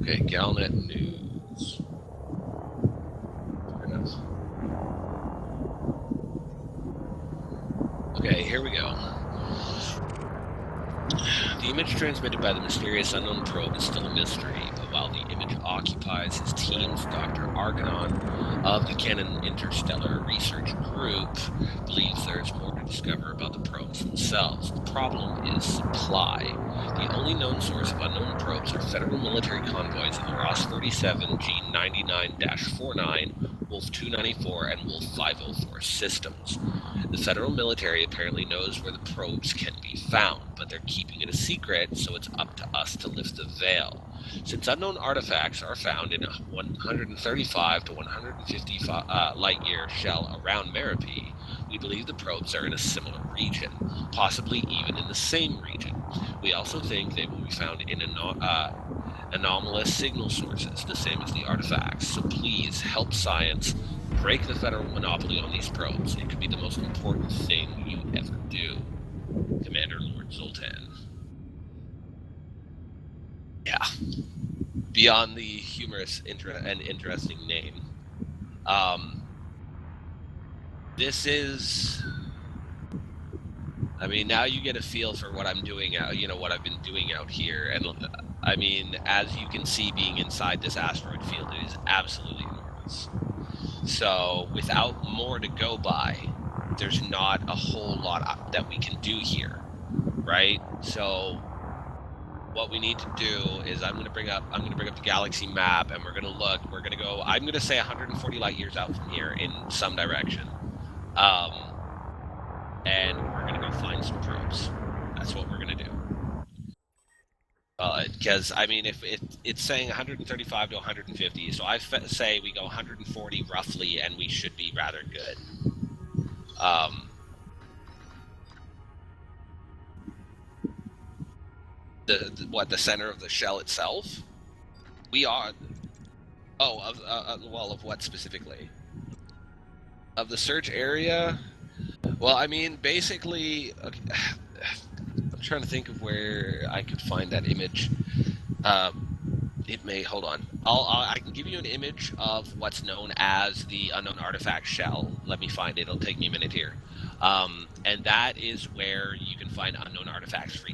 Okay, Galnet News. Fair enough. Okay, here we go. The image transmitted by the mysterious unknown probe is still a mystery, but while the image occupies his team's Dr. Argonon of the Canon Interstellar Research Group believes there is more to discover about the probes themselves. The problem is supply. The only known source of unknown probes are federal military convoys in the Ross 37, G99-49, Wolf 294, and Wolf 504 systems. The federal military apparently knows where the probes can be found, but they're keeping it a secret, so it's up to us to lift the veil. Since unknown artifacts are found in a 135 to 150 light-year shell around Merope, we believe the probes are in a similar region, possibly even in the same region. We also think they will be found in anomalous signal sources, the same as the artifacts, so please help science break the federal monopoly on these probes. It could be the most important thing you ever do. Commander Lord Zoltan. Yeah. Beyond the humorous and interesting name. This is... I mean, now you get a feel for what I'm doing out, what I've been doing out here. And I mean, as you can see, being inside this asteroid field, it is absolutely enormous. So, without more to go by, there's not a whole lot that we can do here, right? So, what we need to do is I'm going to bring up the galaxy map, and we're going to look. We're going to go. I'm going to say 140 light years out from here in some direction, and we're going to go find some probes. That's what we're going to do. Because, I mean, if it's saying 135 to 150, so I say we go 140 roughly, and we should be rather good. The center of the shell itself? We are... Oh, of what specifically? Of the search area? Well, I mean, basically... Okay, I'm trying to think of where I could find that image. It may... Hold on. I can give you an image of what's known as the unknown artifact shell. Let me find it. It'll take me a minute here. And that is where you can find unknown artifacts free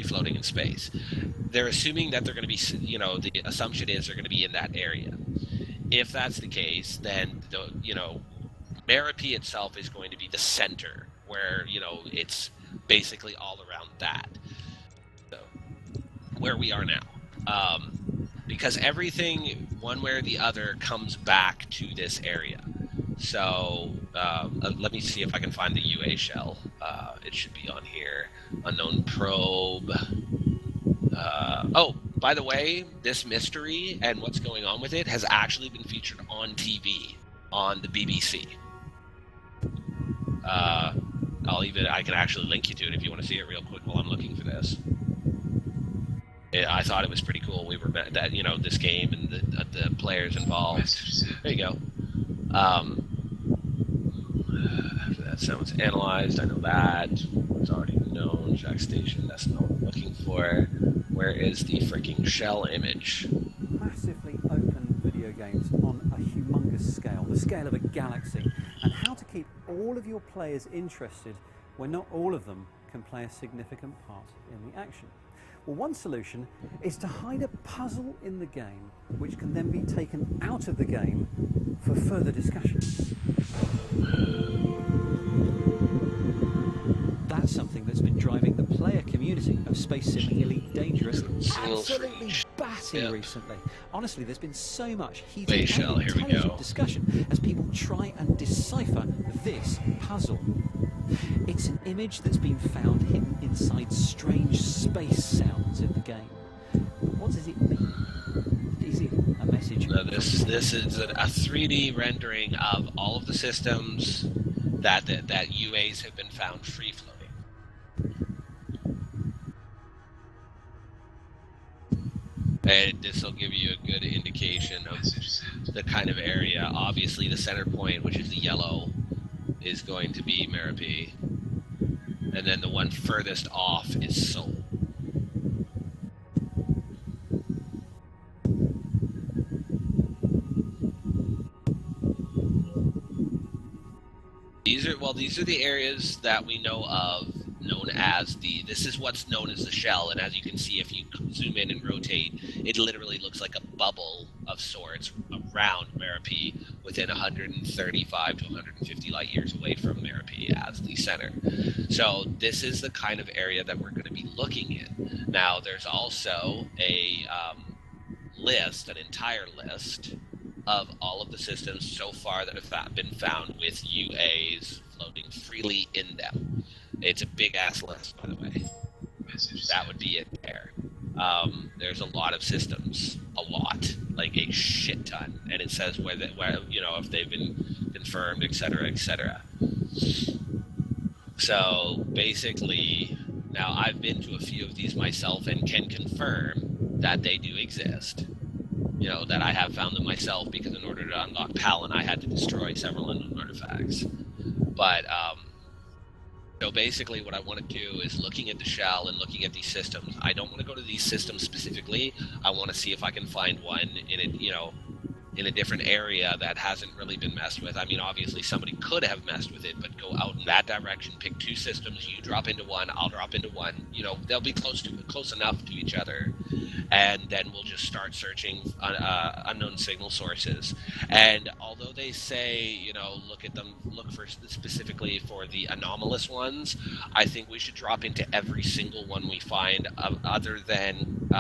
floating in space. They're assuming that they're going to be, the assumption is they're going to be in that area. If that's the case, then Merope itself is going to be the center where it's basically all around that. So where we are now, because everything one way or the other comes back to this area. So let me see if I can find the UA shell. It should be on here. Unknown probe. Oh, by the way, this mystery and what's going on with it has actually been featured on TV on the BBC. I can actually link you to it if you want to see it real quick while I'm looking for this. I thought it was pretty cool. We were this game and the players involved. There you go. That sounds analyzed. I know that. It's already known. Jack Station. That's not what I'm looking for. Where is the freaking shell image? Massively open video games on a humongous scale, the scale of a galaxy, and how to keep all of your players interested when not all of them can play a significant part in the action. Well, one solution is to hide a puzzle in the game, which can then be taken out of the game for further discussion. That's something that's been driving the player community of Space Sim Elite Dangerous absolutely batty recently. Honestly, there's been so much heated and intelligent discussion as people try and decipher this puzzle. It's an image that's been found hidden inside strange space sounds in the game. But what does it mean? Is it a message? No, this is a 3D rendering of all of the systems that UAs have been found free floating. And this will give you a good indication of the kind of area. Obviously, the center point, which is the yellow, is going to be Merope. And then the one furthest off is Sol. well, these are the areas that we know of, known as this is what's known as the shell, and as you can see, if you zoom in and rotate, it literally looks like a bubble of sorts around Meropide, within 135 to 150 light years away from Meropide as the center. So this is the kind of area that we're going to be looking in. Now, there's also a list, an entire list of all of the systems so far that have been found with UAs floating freely in them. It's a big ass list, by the way. That would be it there. There's a lot of systems, a lot, like a shit ton, and it says where if they've been confirmed, etc., etc. So basically, now I've been to a few of these myself and can confirm that they do exist. That I have found them myself, because in order to unlock Palin, I had to destroy several unknown artifacts. But so basically what I want to do is looking at the shell and looking at these systems. I don't want to go to these systems specifically. I want to see if I can find one in a different area that hasn't really been messed with. I mean, obviously somebody could have messed with it, but go out in that direction, pick two systems, you drop into one, I'll drop into one. They'll be close enough to each other, and then we'll just start searching unknown signal sources. And although they say, look for specifically for the anomalous ones, I think we should drop into every single one we find, other than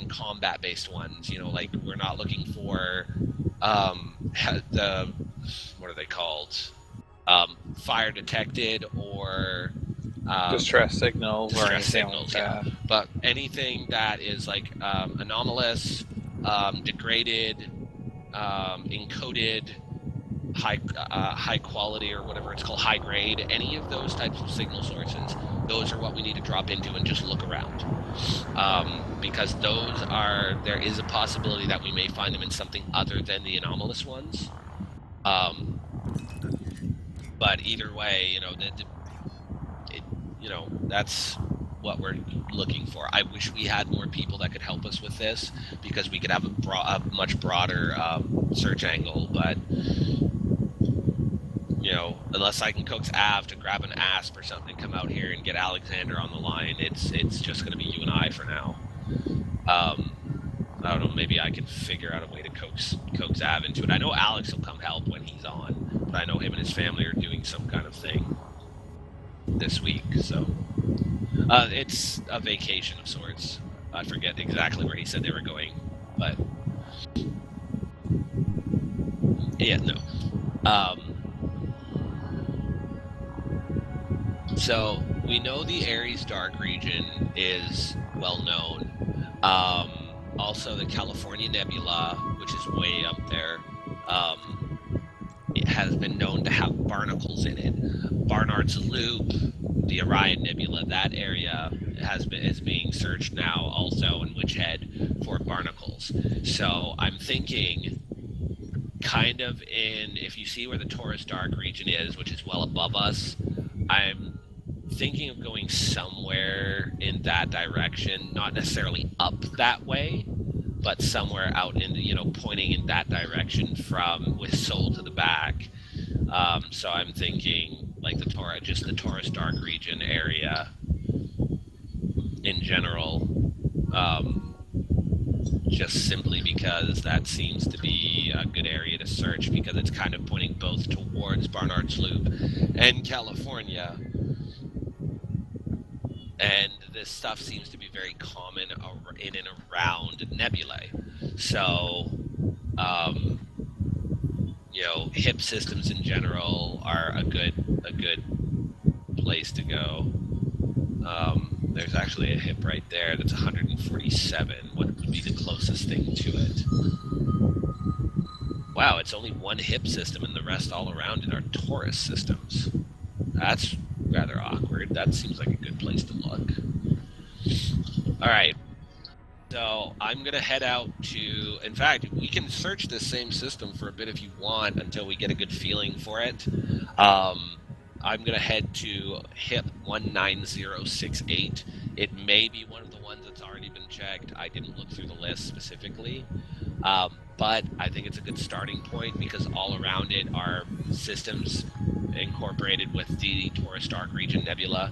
combat-based ones. Like, we're not looking for what are they called? Fire detected or distress signals or anything signals, like that. Yeah. But anything that is like anomalous, degraded, encoded, high quality, or whatever it's called, high grade, any of those types of signal sources, those are what we need to drop into and just look around. Because there is a possibility that we may find them in something other than the anomalous ones. But either way, that's what we're looking for. I wish we had more people that could help us with this, because we could have a much broader search angle. But unless I can coax Av to grab an asp or something, come out here and get Alexander on the line, it's just going to be you and I for now. I don't know, maybe I can figure out a way to coax Av into it. I know Alex will come help when he's on, but I know him and his family are doing some kind of thing this week, so it's a vacation of sorts. I forget exactly where he said they were going, but yeah, no. So we know the Ares Dark region is well known. Also, the California Nebula, which is way up there, it has been known to have barnacles in it. Barnard's Loop, the Orion Nebula, that area is being searched now also in Witch Head for barnacles. So I'm thinking, kind of if you see where the Taurus Dark region is, which is well above us, I'm thinking of going somewhere in that direction, not necessarily up that way, but somewhere out in pointing in that direction with Sol to the back. So I'm thinking like the Taurus Dark region area in general, just simply because that seems to be a good area to search, because it's kind of pointing both towards Barnard's Loop and California. And this stuff seems to be very common in and around nebulae. So, HIP systems in general are a good place to go. There's actually a HIP right there that's 147. What would be the closest thing to it? Wow, it's only one HIP system, and the rest all around it are Taurus systems. That's rather awkward. That seems like a good place to look. All right. So I'm going to head out to... In fact, we can search this same system for a bit if you want, until we get a good feeling for it. I'm going to head to HIP 19068. It may be one of the ones that's already been checked. I didn't look through the list specifically. but I think it's a good starting point because all around it are systems incorporated with the Taurus Dark Region Nebula.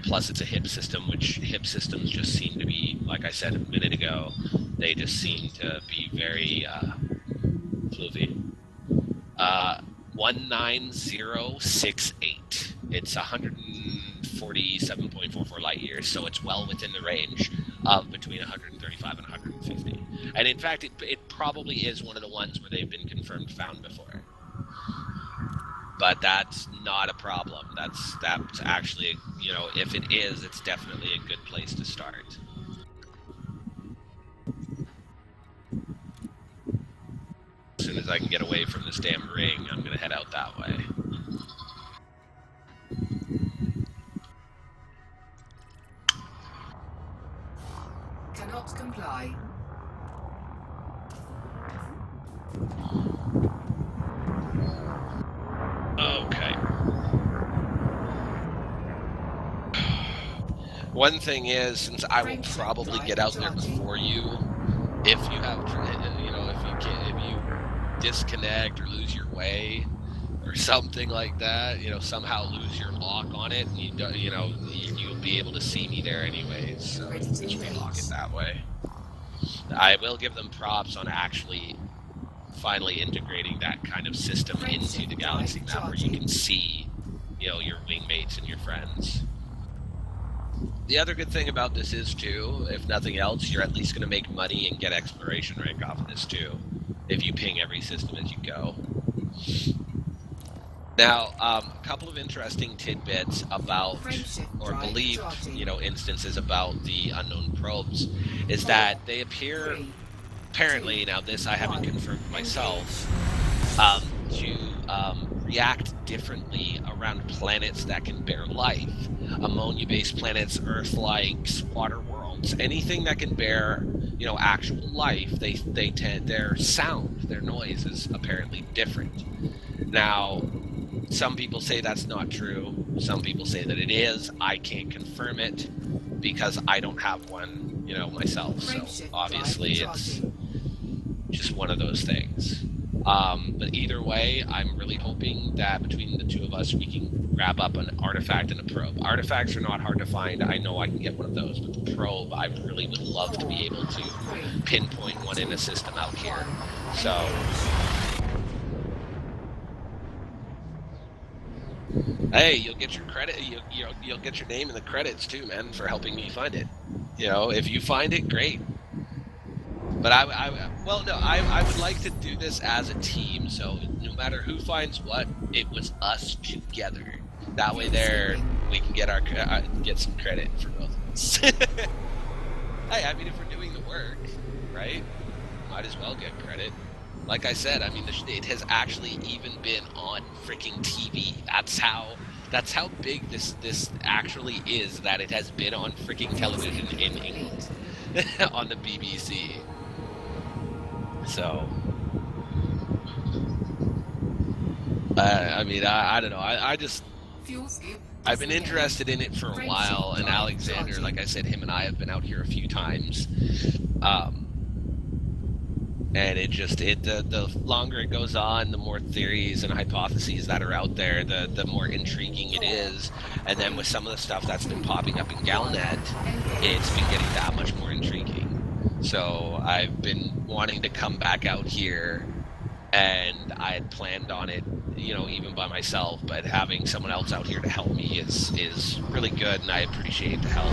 Plus it's a HIP system, which HIP systems just seem to be, like I said a minute ago, they just seem to be very floofy. 19068. It's 147.44 light years, so it's well within the range of between 135 and 150. And in fact, it probably is one of the ones where they've been confirmed found before. But that's not a problem. That's actually, you know, if it is, it's definitely a good place to start. As soon as I can get away from this damn ring, I'm gonna head out that way. Cannot comply. Okay. One thing is, since I will probably get out there before you, if you have, you know, if you disconnect or lose your way or something like that, you know, somehow lose your lock on it, and you'll be able to see me there anyways. So just relock it that way. I will give them props on actually finally integrating that kind of system into the galaxy map where you can see, you know, your wingmates and your friends. The other good thing about this is, too, if nothing else, you're at least going to make money and get exploration rank off of this, too, if you ping every system as you go. Now, a couple of interesting tidbits about, or believed, you know, instances about the unknown probes, is that they appear, apparently, now this I haven't confirmed myself, to react differently around planets that can bear life. Ammonia-based planets, Earth-like, water worlds, anything that can bear, you know, actual life, their sound, their noise is apparently different. Now, some people say that's not true. Some people say that it is. I can't confirm it because I don't have one, you know, myself. So obviously it's just one of those things. But either way, I'm really hoping that between the two of us, we can grab up an artifact and a probe. Artifacts are not hard to find. I know I can get one of those, but the probe, I really would love to be able to pinpoint one in a system out here. So, hey, you'll get your credit. You'll get your name in the credits too, man, for helping me find it. You know, if you find it, great. But I would like to do this as a team, so no matter who finds what, it was us together. That way there, we can get get some credit for both of us. Hey, I mean, if we're doing the work, right, might as well get credit. Like I said, I mean, it has actually even been on freaking TV. That's how big this actually is, that it has been on freaking television in England on the BBC. So, I mean, I don't know. I've been interested in it for a while, and Alexander, like I said, him and I have been out here a few times. And the longer it goes on, the more theories and hypotheses that are out there, the more intriguing it is. And then with some of the stuff that's been popping up in Galnet, it's been getting that much more intriguing. So I've been wanting to come back out here, and I had planned on it, you know, even by myself, but having someone else out here to help me is really good, and I appreciate the help.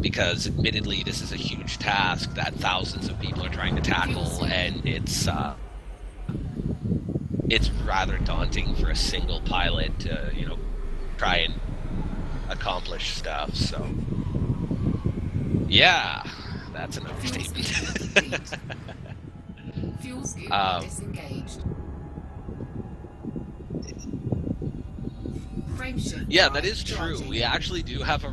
Because admittedly, this is a huge task that thousands of people are trying to tackle, and it's rather daunting for a single pilot to, you know, try and accomplish stuff. So, yeah, that's an understatement. Fuel scoop disengaged. Yeah, that is true. We actually do have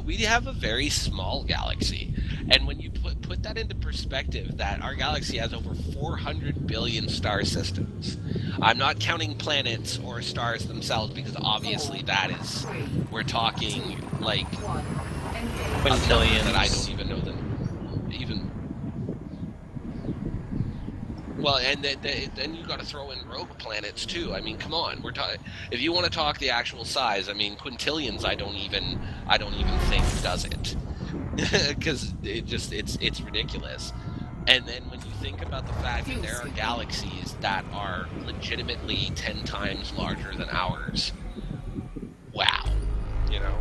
we have a very small galaxy. And when you put that into perspective, that our galaxy has over 400 billion star systems. I'm not counting planets or stars themselves, because obviously we're talking like a billion that I don't even know them. Well, and then you got to throw in rogue planets too. I mean, come on, if you want to talk the actual size, I mean, quintillions. I don't even think does it, because it's ridiculous. And then when you think about the fact that there are galaxies that are legitimately 10 times larger than ours, wow, you know,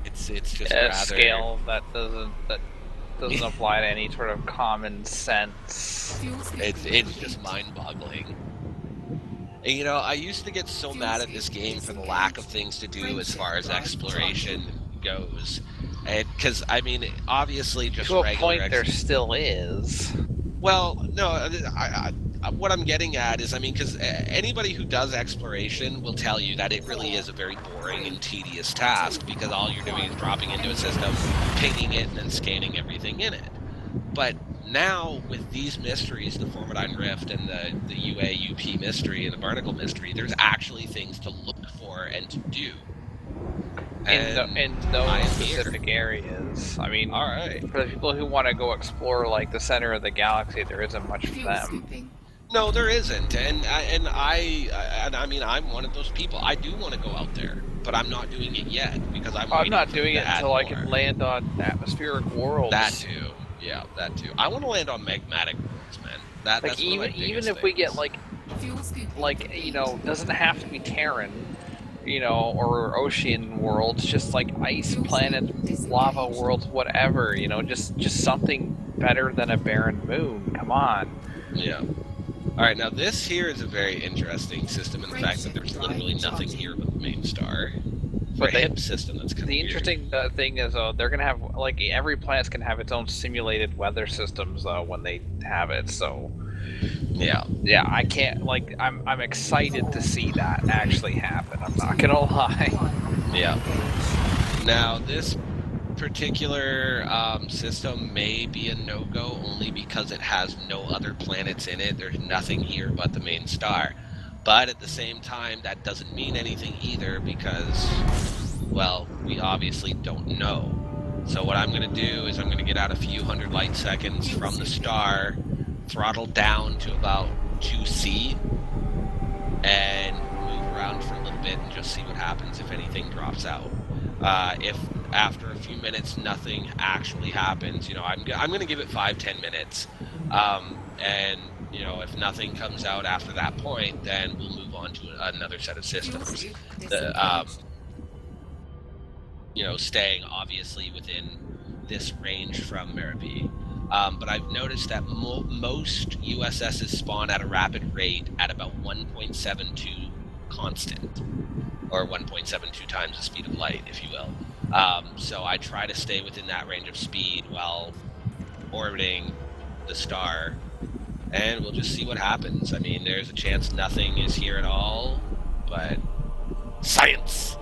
it's just a rather scale that doesn't apply to any sort of common sense. It's just mind-boggling. And, you know, I used to get so mad at this game for the lack of things to do as far as exploration goes. And because, I mean, obviously just to a regular point there still is. Well, no, what I'm getting at is, I mean, because anybody who does exploration will tell you that it really is a very boring and tedious task, because all you're doing is dropping into a system, pinging it, and then scanning everything in it. But now, with these mysteries, the Formidine Rift and the UA-UP mystery and the Barnacle mystery, there's actually things to look for and to do. In those specific areas. I mean, all right. For the people who want to go explore like the center of the galaxy, there isn't much for them. No, there isn't, and I mean, I'm one of those people. I do want to go out there, but I'm not doing it yet because I'm not doing it until I can land on atmospheric worlds. That too, yeah, that too. I want to land on magmatic worlds, man. That's even if we get like you know, doesn't have to be Terran. You know, or ocean worlds, just like ice planets, lava worlds, whatever, you know, just something better than a barren moon. Come on. Yeah. Alright, now this here is a very interesting system in the fact that there's literally nothing here but the main star. But the HIP system, that's kind of weird. Interesting thing is, they're going to have, like, every planet's going to have its own simulated weather systems when they have it, so... Yeah, I can't, like, I'm excited to see that actually happen, I'm not gonna lie. Yeah. Now, this particular system may be a no-go only because it has no other planets in it. There's nothing here but the main star. But at the same time, that doesn't mean anything either because, well, we obviously don't know. So what I'm gonna do is I'm gonna get out a few hundred light seconds from the star, throttle down to about 2C, and move around for a little bit and just see what happens if anything drops out. If after a few minutes nothing actually happens, you know, I'm going to give it 5-10 minutes, and you know, if nothing comes out after that point, then we'll move on to another set of systems. You know, staying obviously within this range from Meribee. But I've noticed that most USSs spawn at a rapid rate at about 1.72 constant, or 1.72 times the speed of light, if you will. So I try to stay within that range of speed while orbiting the star, and we'll just see what happens. I mean, there's a chance nothing is here at all, but science!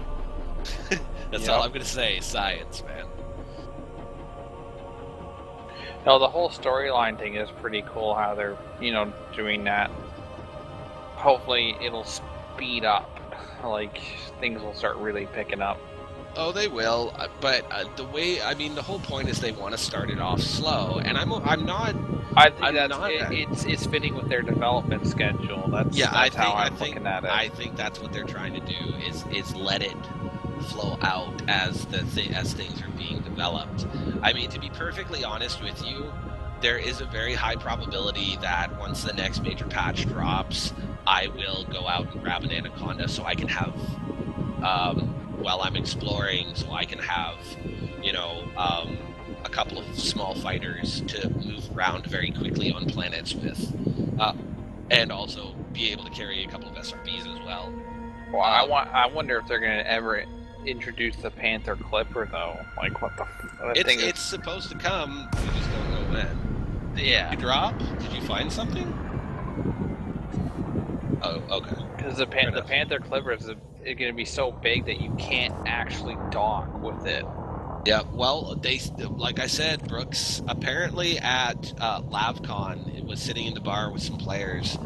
That's all I'm going to say, science, man. No, the whole storyline thing is pretty cool how they're, you know, doing that. Hopefully it'll speed up. Like, things will start really picking up. Oh, they will, but the way, I mean, the whole point is they want to start it off slow, and I'm not... I think it's fitting with their development schedule. That's how I'm looking at it. I think that's what they're trying to do, is let it flow out as things are being developed. I mean, to be perfectly honest with you, there is a very high probability that once the next major patch drops, I will go out and grab an Anaconda so I can have, while I'm exploring, so I can have, you know, a couple of small fighters to move around very quickly on planets with, and also be able to carry a couple of SRBs as well. Well, I wonder if they're going to ever introduce the Panther Clipper, though. Like, what the... It's supposed to come, we just don't know when. Yeah. Did you drop? Did you find something? Oh, okay. Because the Panther Clipper is going to be so big that you can't actually dock with it. Yeah, well, like I said, Brooks, apparently at LavCon, it was sitting in the bar with some players,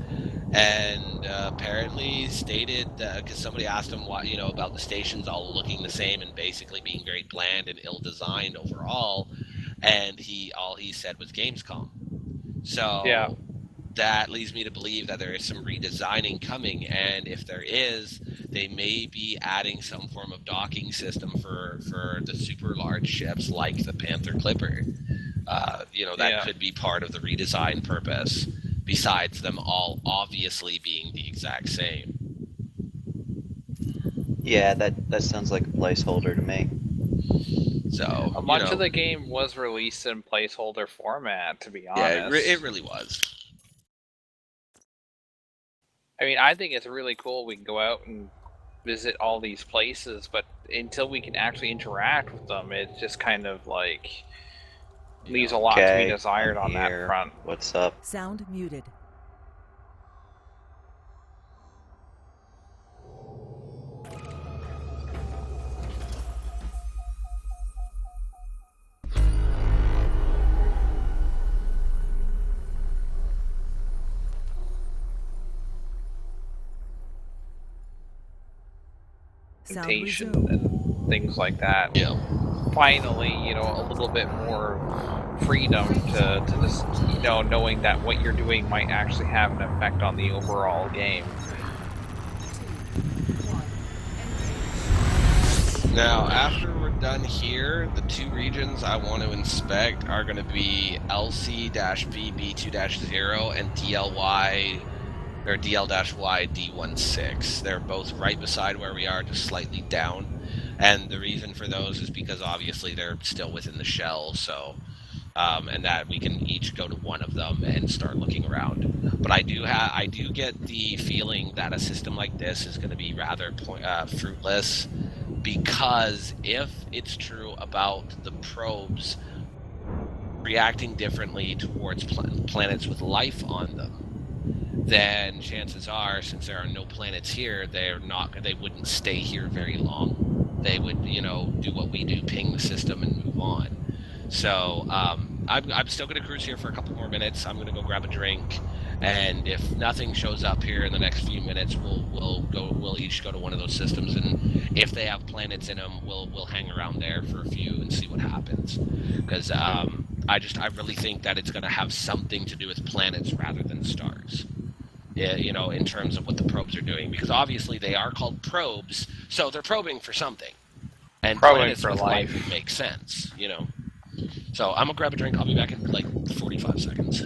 and apparently stated, because somebody asked him what, you know, about the stations all looking the same and basically being very bland and ill-designed overall, and all he said was Gamescom. So, yeah. that leads me to believe that there is some redesigning coming, and if there is, they may be adding some form of docking system for the super large ships like the Panther Clipper. That could be part of the redesign purpose, besides them all obviously being the exact same. Yeah, that sounds like a placeholder to me. So much of the game was released in placeholder format, to be honest. Yeah, it really was. I mean, I think it's really cool we can go out and visit all these places, but until we can actually interact with them, it just kind of like leaves a lot to be desired on that front. What's up? Sound muted. And things like that. Yeah. Finally, a little bit more freedom to just, knowing that what you're doing might actually have an effect on the overall game. Now, after we're done here, the 2 regions I want to inspect are going to be LC-VB2-0 and DL-Y D-Y-D16. They're both right beside where we are, just slightly down. And the reason for those is because obviously they're still within the shell, so and that we can each go to one of them and start looking around. But I do get the feeling that a system like this is going to be rather fruitless, because if it's true about the probes reacting differently towards planets with life on them, then chances are, since there are no planets here, they wouldn't stay here very long. They would, do what we do, ping the system and move on. So I'm still going to cruise here for a couple more minutes. I'm going to go grab a drink, and if nothing shows up here in the next few minutes, we'll each go to one of those systems, and if they have planets in them, we'll hang around there for a few and see what happens. Because I really think that it's going to have something to do with planets rather than stars. In terms of what the probes are doing, because obviously they are called probes, so they're probing for something. And planets for life would make sense, So I'm gonna grab a drink. I'll be back in like 45 seconds.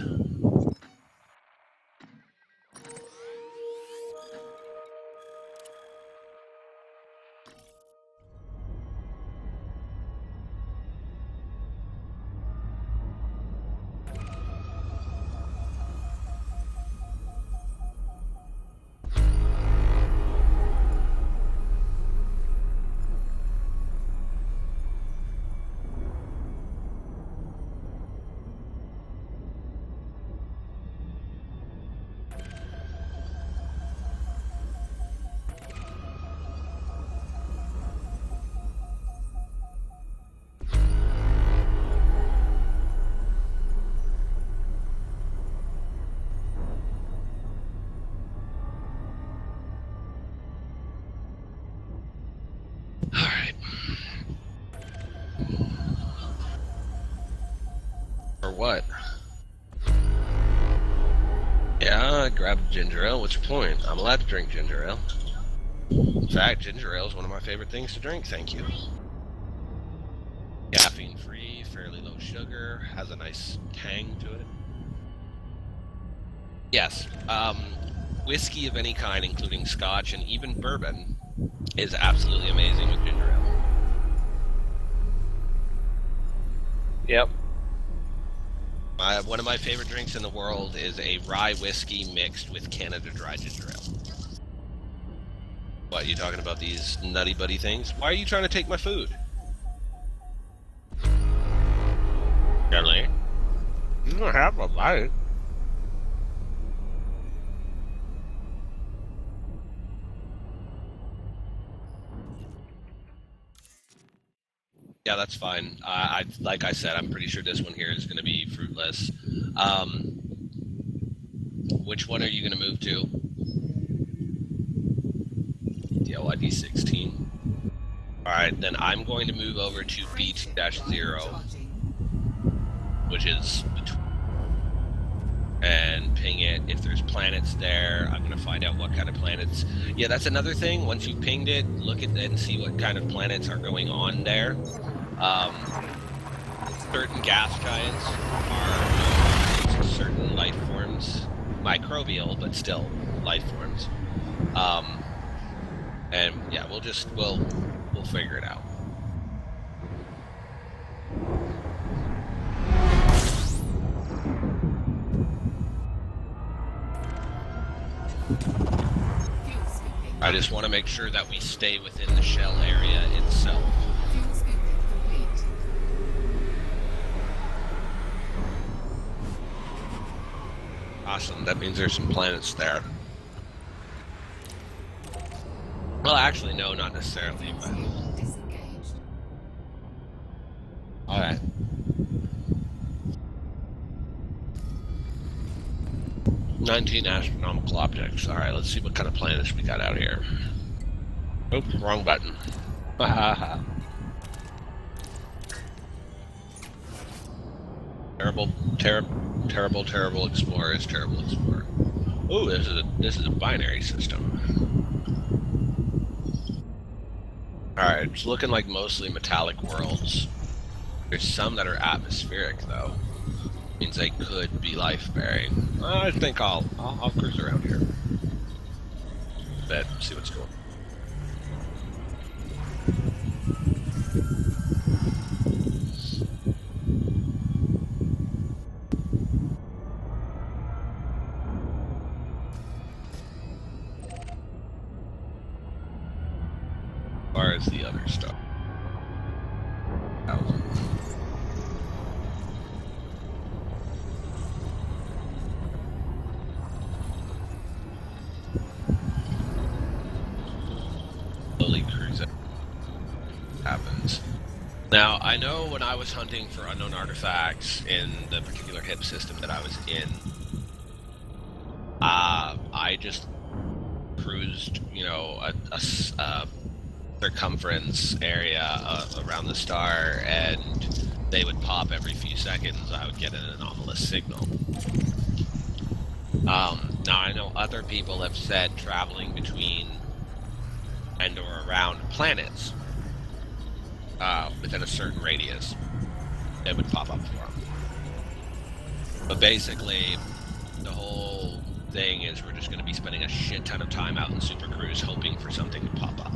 Alright. Or what? Yeah, I grabbed ginger ale. What's your point? I'm allowed to drink ginger ale. In fact, ginger ale is one of my favorite things to drink, thank you. Caffeine-free, fairly low sugar, has a nice tang to it. Yes, whiskey of any kind, including scotch and even bourbon, is absolutely amazing with ginger ale. Yep. One of my favorite drinks in the world is a rye whiskey mixed with Canada Dry ginger ale. What, you talking about these nutty buddy things? Why are you trying to take my food? Really? You don't have a bite. Yeah, that's fine. Like I said, I'm pretty sure this one here is going to be fruitless. Which one are you going to move to? DLYD16. Alright, then I'm going to move over to B2-0, which is and ping it. If there's planets there, I'm going to find out what kind of planets. Yeah, that's another thing. Once you've pinged it, look at it and see what kind of planets are going on there. Certain gas giants are certain life forms, microbial, but still life forms. And yeah, we'll figure it out. I just want to make sure that we stay within the shell area itself. Fuel scooping complete. Awesome, that means there's some planets there. Well, actually, no, not necessarily, but... Disengaged. Alright. "19 astronomical objects. Alright, let's see what kind of planets we got out here. Oops, wrong button. Terrible explorers, terrible explorer. Ooh, this is a binary system. Alright, it's looking like mostly metallic worlds. There's some that are atmospheric, though. Means they could be life-bearing. I think I'll cruise around here. See what's going on. As far as the other stuff. Slowly cruise happens. Now, I know when I was hunting for unknown artifacts in the particular HIP system that I was in, I just cruised, you know, a circumference area around the star, and they would pop every few seconds. I would get an anomalous signal. Now, I know other people have said traveling between and or around planets within a certain radius, it would pop up for them. But basically, the whole thing is we're just going to be spending a shit ton of time out in Super Cruise hoping for something to pop up.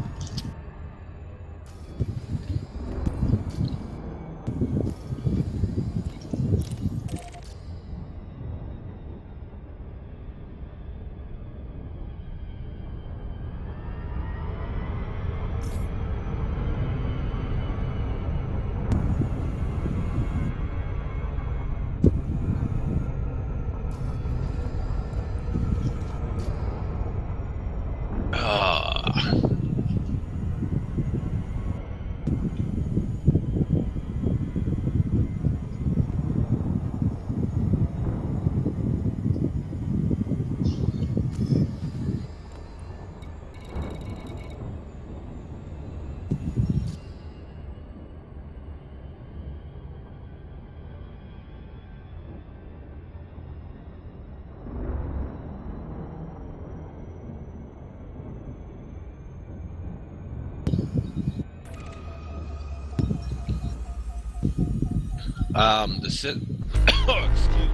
Oh, excuse me.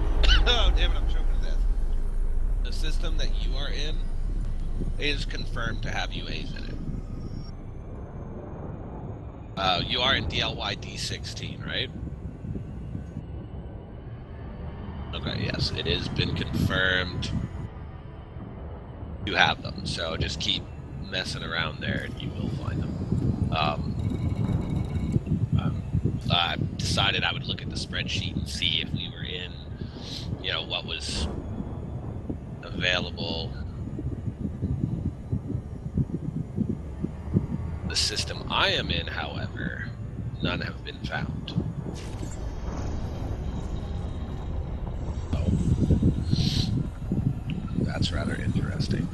Oh, damn it, I'm choking to death. The system that you are in is confirmed to have UAs in it. You are in DLY D16, right? Okay, yes, it has been confirmed you have them, so just keep messing around there and you will find them. I decided I would look at the spreadsheet and see if we were in, you know, what was available. The system I am in, however, none have been found. So, that's rather interesting.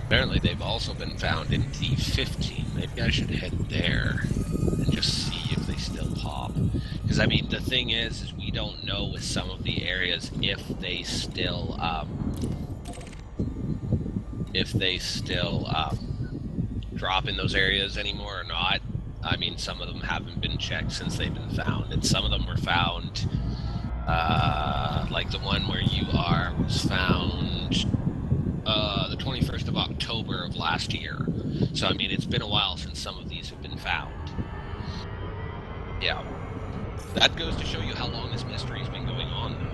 Apparently they've also been found in D15. Maybe I should head there and just see if they still pop. Because, I mean, the thing is we don't know with some of the areas if they still drop in those areas anymore or not. I mean, some of them haven't been checked since they've been found, and some of them were found, like the one where you are was found the 21st of October of last year. So, I mean, it's been a while since some of these have been found. Yeah. That goes to show you how long this mystery's been going on, though.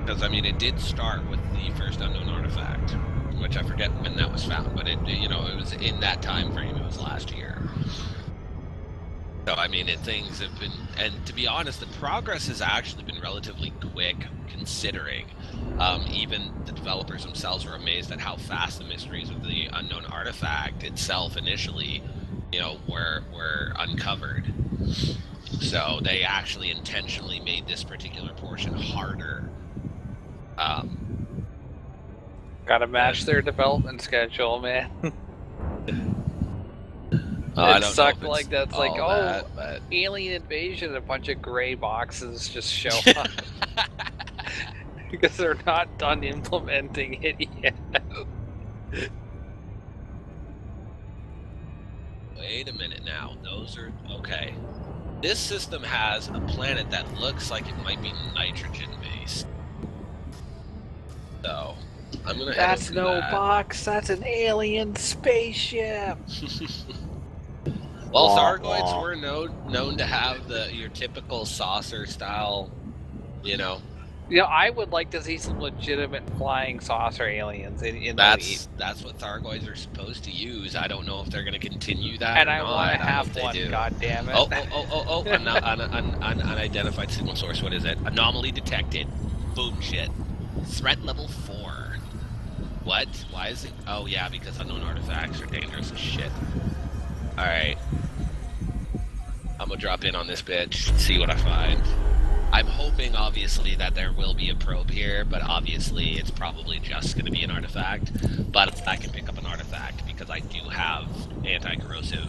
Because, I mean, it did start with the first unknown artifact, which I forget when that was found, but it was in that time frame. It was last year. So, I mean, things have been, and to be honest, the progress has actually been relatively quick, considering even the developers themselves were amazed at how fast the mysteries of the unknown artifact itself initially, were uncovered. So they actually intentionally made this particular portion harder. Gotta match their development schedule, man. I It don't sucked know if like that's like, but... alien invasion, a bunch of gray boxes just show up. Because they're not done implementing it yet. Wait a minute now. Those are... Okay. This system has a planet that looks like it might be nitrogen-based. So, I'm gonna head That's over to no that. box, that's an alien spaceship! Well, Thargoids were known to have your typical saucer style, I would like to see some legitimate flying saucer aliens in That's what Thargoids are supposed to use. I don't know if they're going to continue that. and or I not. want to I have hope they one, do. goddammit. Oh! Unidentified signal source. What is it? Anomaly detected. Boom shit. Threat level 4. What? Why is it? Oh yeah, because unknown artifacts are dangerous as shit. Alright. I'm gonna drop in on this bitch, see what I find. I'm hoping, obviously, that there will be a probe here, but obviously it's probably just gonna be an artifact. But I can pick up an artifact because I do have anti-corrosive,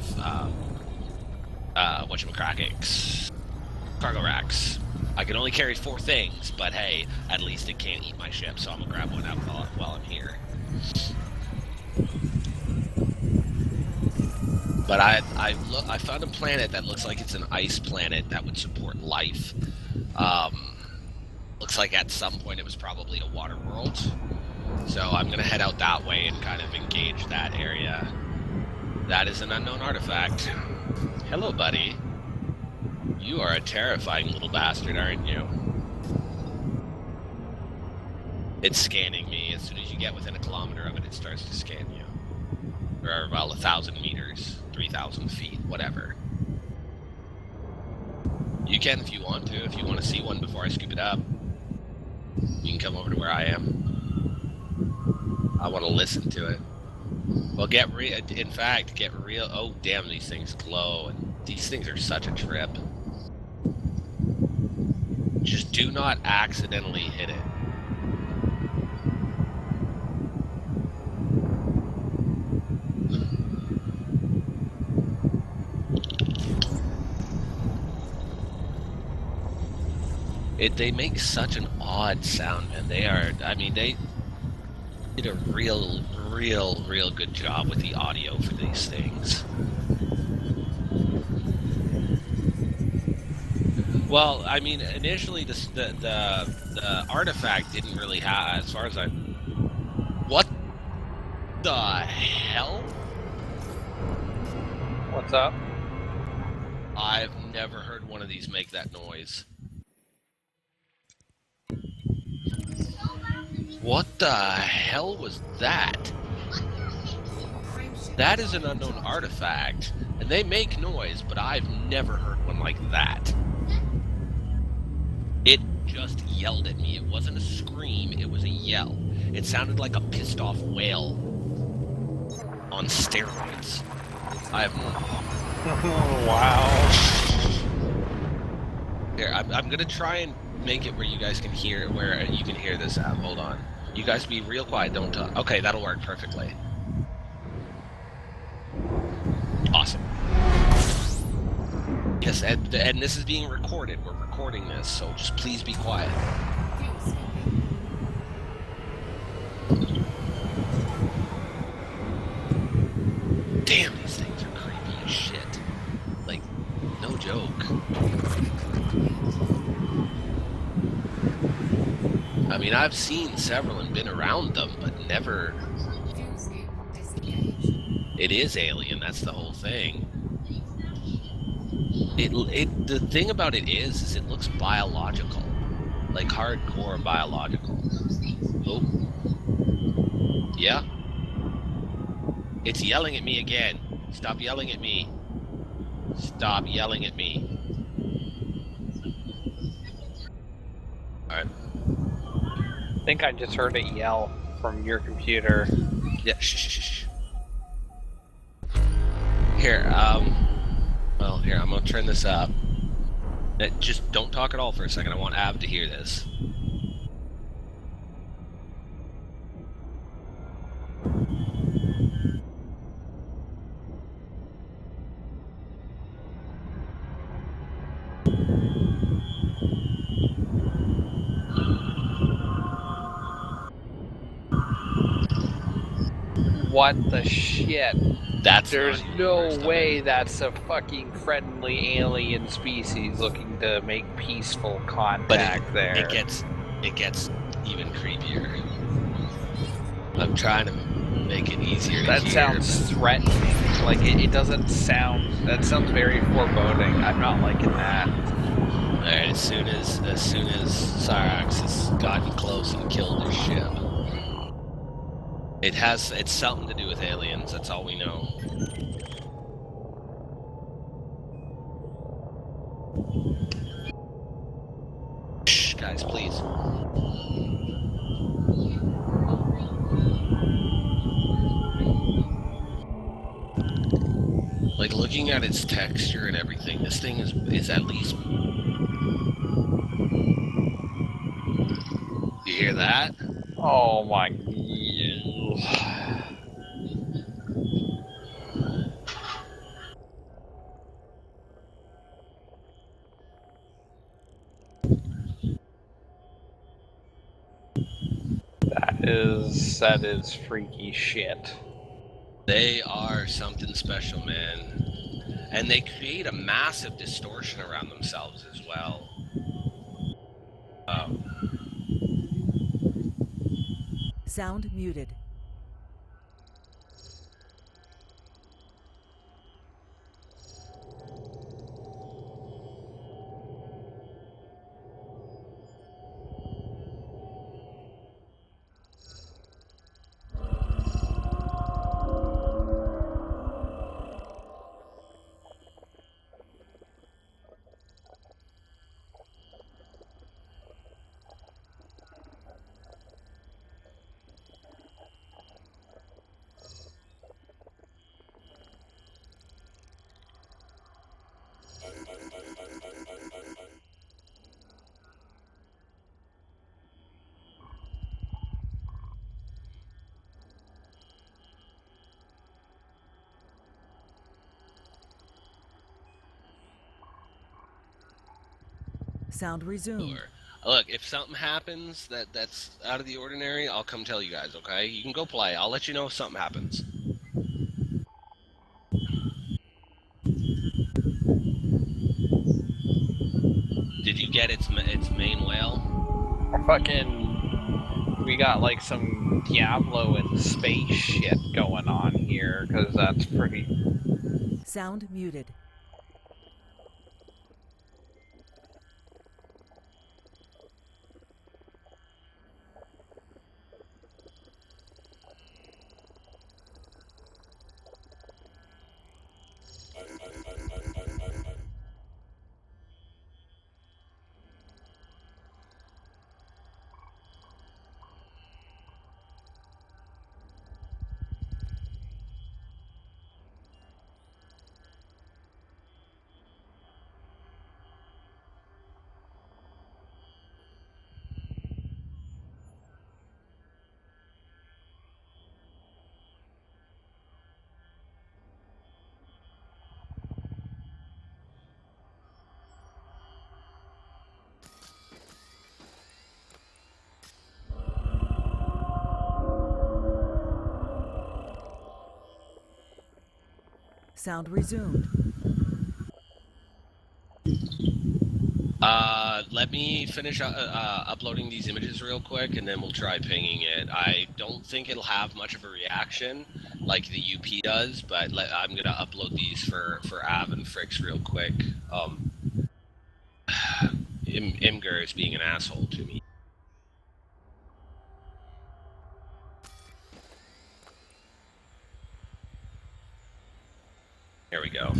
whatchamacrackings, cargo racks. I can only carry 4 things, but hey, at least it can't eat my ship, so I'm gonna grab one out while I'm here. But I found a planet that looks like it's an ice planet that would support life. Looks like at some point it was probably a water world. So I'm gonna head out that way and kind of engage that area. That is an unknown artifact. Hello, buddy. You are a terrifying little bastard, aren't you? It's scanning me. As soon as you get within a kilometer of it, it starts to scan you. Or, well, 1,000 meters, 3,000 feet, whatever. You can if you want to. If you want to see one before I scoop it up, you can come over to where I am. I want to listen to it. Well, get real. Oh, damn, these things glow. And these things are such a trip. Just do not accidentally hit it. They make such an odd sound, man. They did a real good job with the audio for these things. Well, I mean, initially the artifact didn't really have, as far as I... What the hell? What's up? I've never heard one of these make that noise. What the hell was that? That is an unknown artifact, and they make noise, but I've never heard one like that. It just yelled at me. It wasn't a scream, it was a yell. It sounded like a pissed off whale on steroids. I have no... Wow. Here, I'm gonna try and make it where you guys can hear this out. Hold on. You guys be real quiet. Don't talk. Okay, that'll work perfectly. Awesome. Yes, and this is being recorded. We're recording this, so just please be quiet. Fuel scooping. Damn, these things are creepy as shit. Like, no joke. I mean, I've seen several and been around them, but never... Fuel scoop disengaged. It is alien, that's the whole thing. The thing about it is it looks biological. Like hardcore biological. Oh. Yeah. It's yelling at me again. Stop yelling at me. Stop yelling at me. Alright. I think I just heard it yell from your computer. Yeah, shh. Here, well, here, I'm gonna turn this up. Just don't talk at all for a second. I want Av to hear this. What the shit? There's not no the worst way that's a fucking friendly alien species looking to make peaceful contact there. It gets even creepier. I'm trying to make it easier to That hear. sounds threatening. Like it doesn't sound. That sounds very foreboding. I'm not liking that. Alright, as soon as Cyrax has gotten close and killed his ship. It's something to do with aliens, that's all we know. Shh, guys, please. Like, looking at its texture and everything, this thing is at least... You hear that? Oh my. That is freaky shit. They are something special, man. And they create a massive distortion around themselves as well. Sound muted. Sound resumed. Look, if something happens that's out of the ordinary, I'll come tell you guys, okay? You can go play. I'll let you know if something happens. Did you get its main whale? We got like some Diablo and space shit going on here, because that's pretty... Sound muted. Sound resumed. Let me finish uploading these images real quick, and then we'll try pinging it. I don't think it'll have much of a reaction like the UP does, but I'm gonna upload these for Av and Fricks real quick. Imgur is being an asshole to me. Here we go.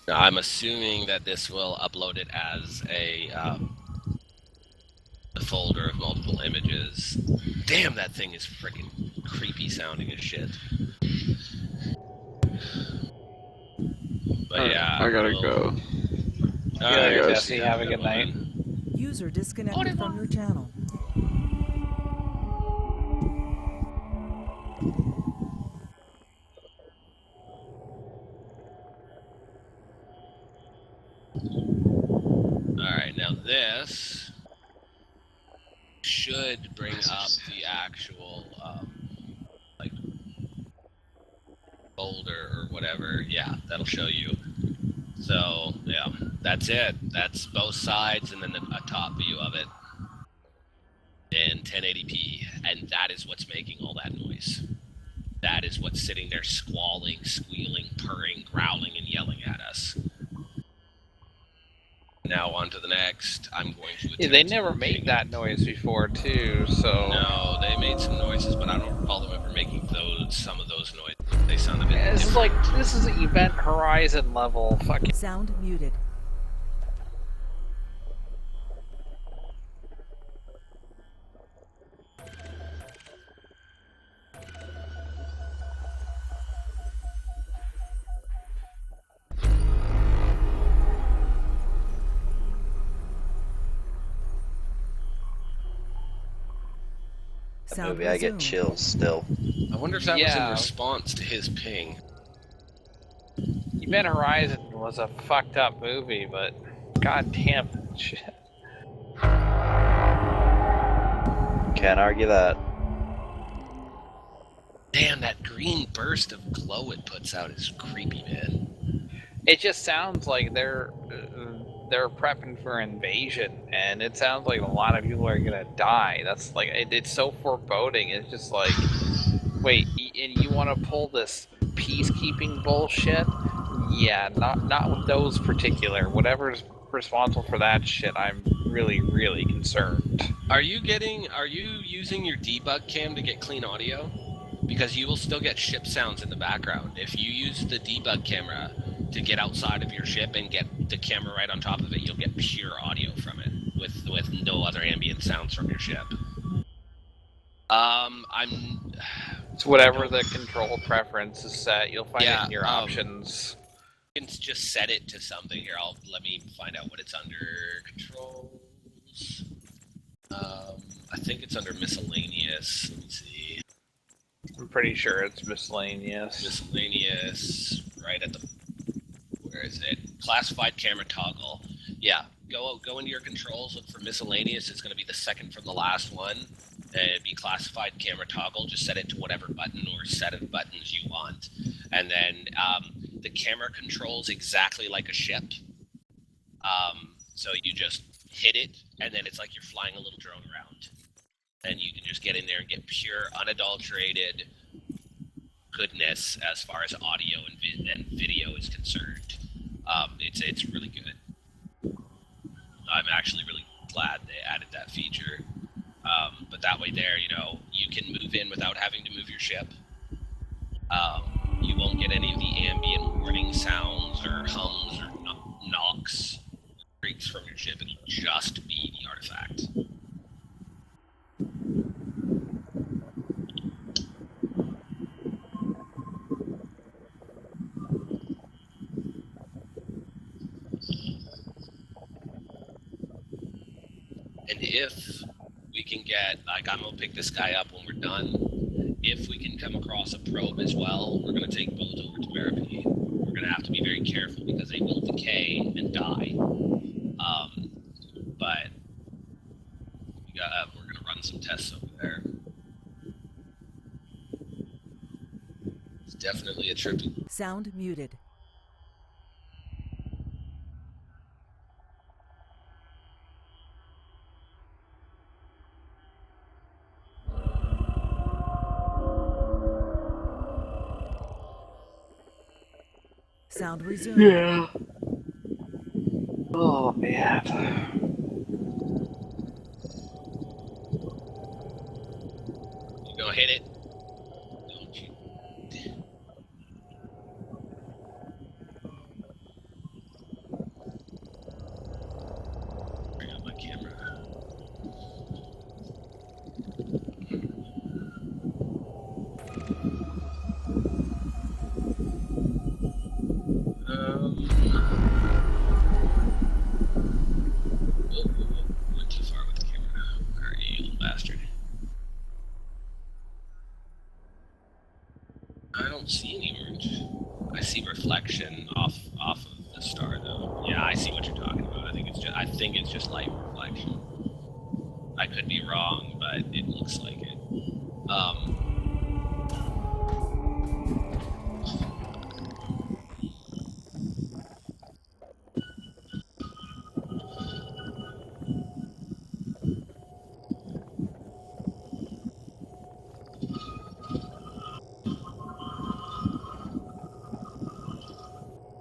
Now, I'm assuming that this will upload it as a folder of multiple images. Damn, that thing is freaking creepy sounding as shit. But yeah, I gotta go. Yeah, Jesse, have a good night. User disconnected from your channel. Alright, now this should bring up the actual, like, folder or whatever. Yeah, that'll show you. So, yeah, that's it. That's both sides and then a top view of it in 1080p. And that is what's making all that noise. That is what's sitting there squalling, squealing, purring, growling, and yelling at us. Now on to the next. I'm going to Yeah, they never made that noise before, too, so... No, they made some noises, but I don't recall them ever making some of those noises. They sound a bit It's different. like, this is Event Horizon level fucking... Sound muted. That movie, I get chills still. I wonder if that was in Yeah. response to his ping. Event Horizon was a fucked up movie, but goddamn shit. Can't argue that. Damn, that green burst of glow it puts out is creepy, man. It just sounds like they're prepping for invasion, and it sounds like a lot of people are gonna die. That's like it's so foreboding. It's just like, wait, and you want to pull this peacekeeping bullshit? Yeah, not with those particular. Whatever's responsible for that shit, I'm really concerned. Are you using your debug cam to get clean audio? Because you will still get ship sounds in the background. If you use the debug camera to get outside of your ship and get the camera right on top of it, you'll get pure audio from it with no other ambient sounds from your ship. It's whatever the control preference is set. You'll find it in your options. You can just set it to something here. Let me find out what it's under. Controls. I think it's under miscellaneous. Let me see. I'm pretty sure it's miscellaneous. Miscellaneous, right at the, where is it? Classified camera toggle. Yeah, go into your controls, look for miscellaneous. It's going to be the second from the last one. And it'd be classified camera toggle. Just set it to whatever button or set of buttons you want. And then the camera controls exactly like a ship. So you just hit it, and then it's like you're flying a little drone around. And you can just get in there and get pure, unadulterated goodness as far as audio and video is concerned. It's really good. I'm actually really glad they added that feature. But that way there, you can move in without having to move your ship. You won't get any of the ambient warning sounds or hums or knocks, creaks from your ship. It'll just be the artifact. And if we can get, like, I'm going to pick this guy up when we're done. If we can come across a probe as well, we're going to take both over to Barapy. We're going to have to be very careful because they will decay and die. But we're going to run some tests over there. It's definitely a trippy. Sound muted. Sound resumed. Yeah. Oh man. You gonna hit it? Don't you? Bring up my camera. Went too far with the camera. Where are you, you little bastard? I don't see any orange. I see reflection off of the star, though. Yeah, I see what you're talking about. I think it's just light reflection. I could be wrong, but it looks like it.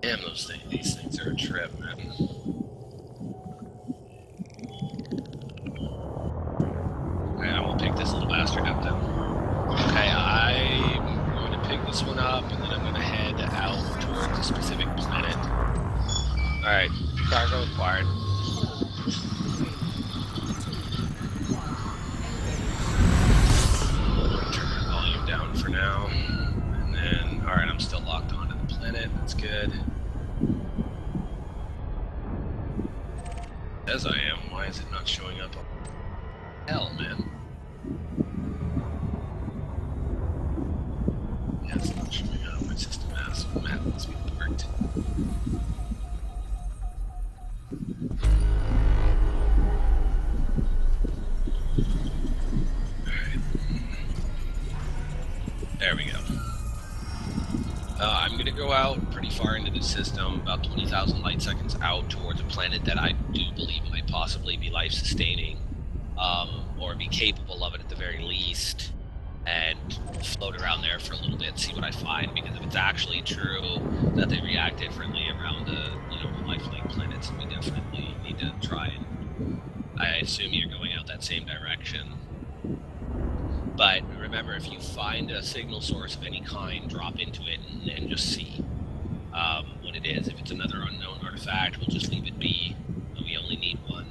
Damn, these things are a trip, man. Alright, I will pick this little bastard up then. Okay, I'm going to pick this one up, and then I'm going to head out towards a specific planet. Alright, cargo acquired. Turn the volume down for now. And then, alright, I'm still locked onto the planet. That's good. As I am, why is it not showing up? Hell, man. Yeah, it's not showing up. My system map must be parked. Alright. There we go. I'm gonna go out pretty far into the system, about 20,000 light seconds out towards a planet that I do believe might possibly be life-sustaining, or be capable of it at the very least, and float around there for a little bit, see what I find, because if it's actually true that they react differently around the lifelike planets, we definitely need to try and, I assume you're going out that same direction. But remember, if you find a signal source of any kind, drop into it and just see what it is. If it's another unknown artifact, we'll just leave it be. We only need one.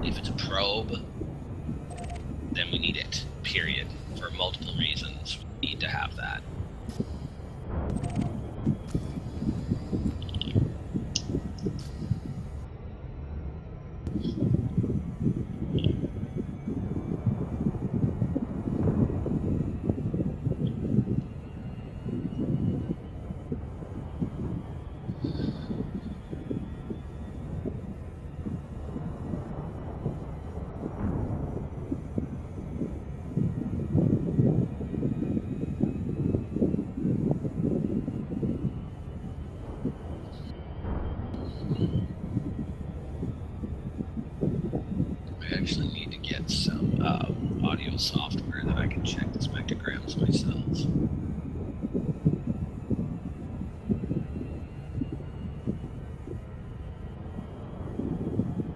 If it's a probe, then we need it, period. For multiple reasons, we need to have that. I actually need to get some audio software that I can check the spectrograms myself.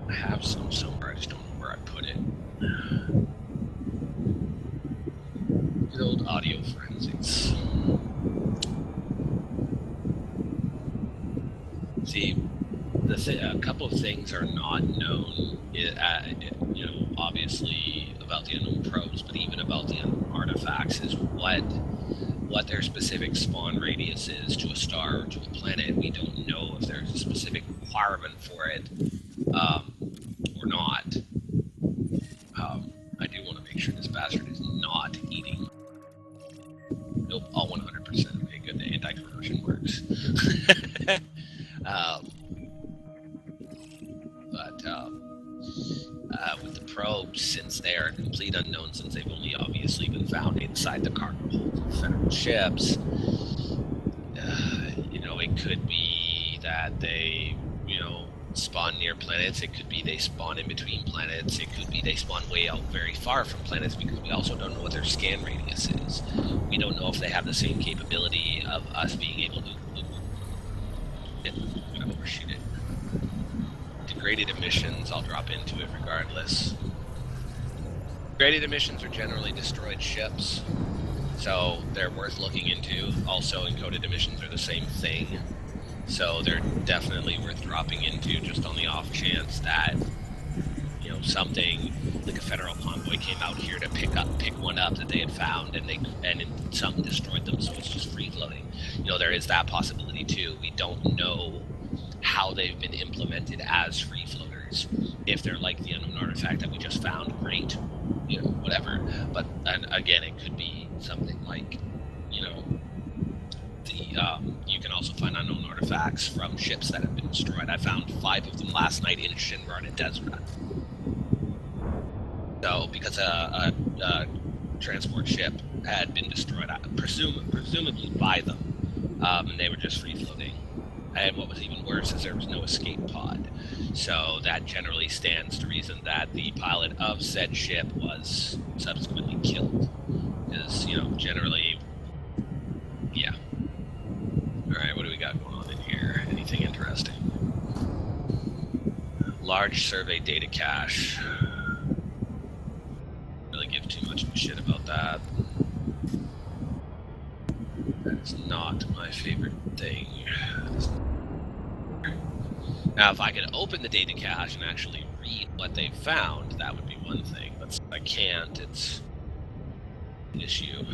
I have some somewhere, I just don't know where I put it. Good old audio forensics. See, a couple of things are not known, obviously about the unknown probes, but even about the unknown artifacts, is what their specific spawn radius is to a star or to a planet. We don't know if there's a specific requirement for it or not. I do want to make sure this bastard is not eating. Nope, all 100%. Okay, good. The anti-corrosion works. But with the probes, since they are complete unknowns, since they've only obviously been found inside the cargo hold of federal ships, it could be that they, spawn near planets. It could be they spawn in between planets. It could be they spawn way out very far from planets, because we also don't know what their scan radius is. We don't know if they have the same capability of us being able to overshoot it. Degraded emissions, I'll drop into it regardless. Degraded emissions are generally destroyed ships, so they're worth looking into. Also, encoded emissions are the same thing, so they're definitely worth dropping into, just on the off chance that, something like a federal convoy came out here to pick one up that they had found, and some destroyed them, so it's just free floating. There is that possibility too. We don't know how they've been implemented as free floaters. If they're like the unknown artifact that we just found, great, whatever. But again, it could be something like, you can also find unknown artifacts from ships that have been destroyed. I found 5 of them last night in Shinran and Desra. So, because a transport ship had been destroyed, presumably by them, and they were just free floating. And what was even worse is there was no escape pod. So that generally stands to reason that the pilot of said ship was subsequently killed. Because, generally, yeah. Alright, what do we got going on in here? Anything interesting? Large survey data cache. Really give too much of a shit about that. That is not my favorite thing. Now, if I could open the data cache and actually read what they found, that would be one thing. But since I can't, it's an issue.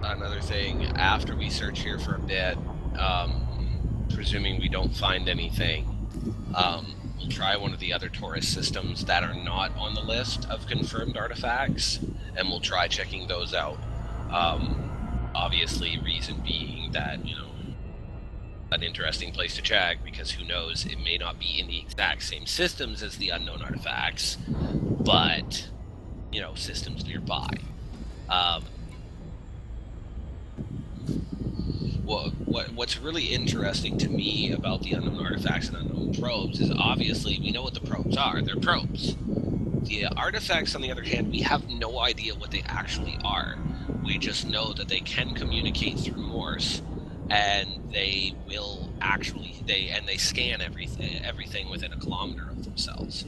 Another thing, after we search here for a bit, presuming we don't find anything, we'll try one of the other Taurus systems that are not on the list of confirmed artifacts, and we'll try checking those out. Obviously, reason being that, an interesting place to check, because who knows, it may not be in the exact same systems as the unknown artifacts, but, systems nearby. What's really interesting to me about the unknown artifacts and unknown probes is obviously we know what the probes are. They're probes. The artifacts, on the other hand, we have no idea what they actually are. We just know that they can communicate through Morse, and they will they scan everything within a kilometer of themselves.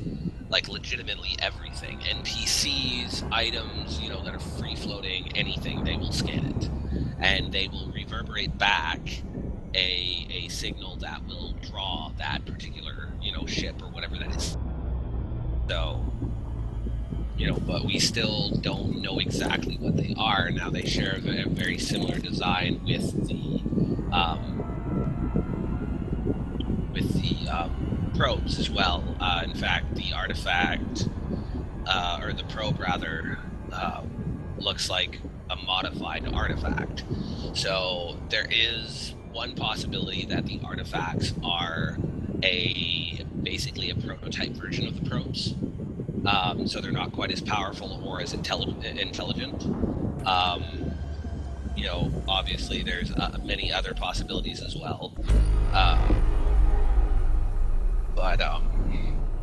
Like, legitimately everything. NPCs, items, that are free-floating, anything, they will scan it. And they will reverberate back a signal that will draw that particular, ship or whatever that is. So, but we still don't know exactly what they are. Now, they share a very similar design with the probes as well. In fact, the artifact, or the probe rather, looks like a modified artifact. So there is one possibility that the artifacts are basically a prototype version of the probes. So they're not quite as powerful or as intelligent. Obviously there's many other possibilities as well.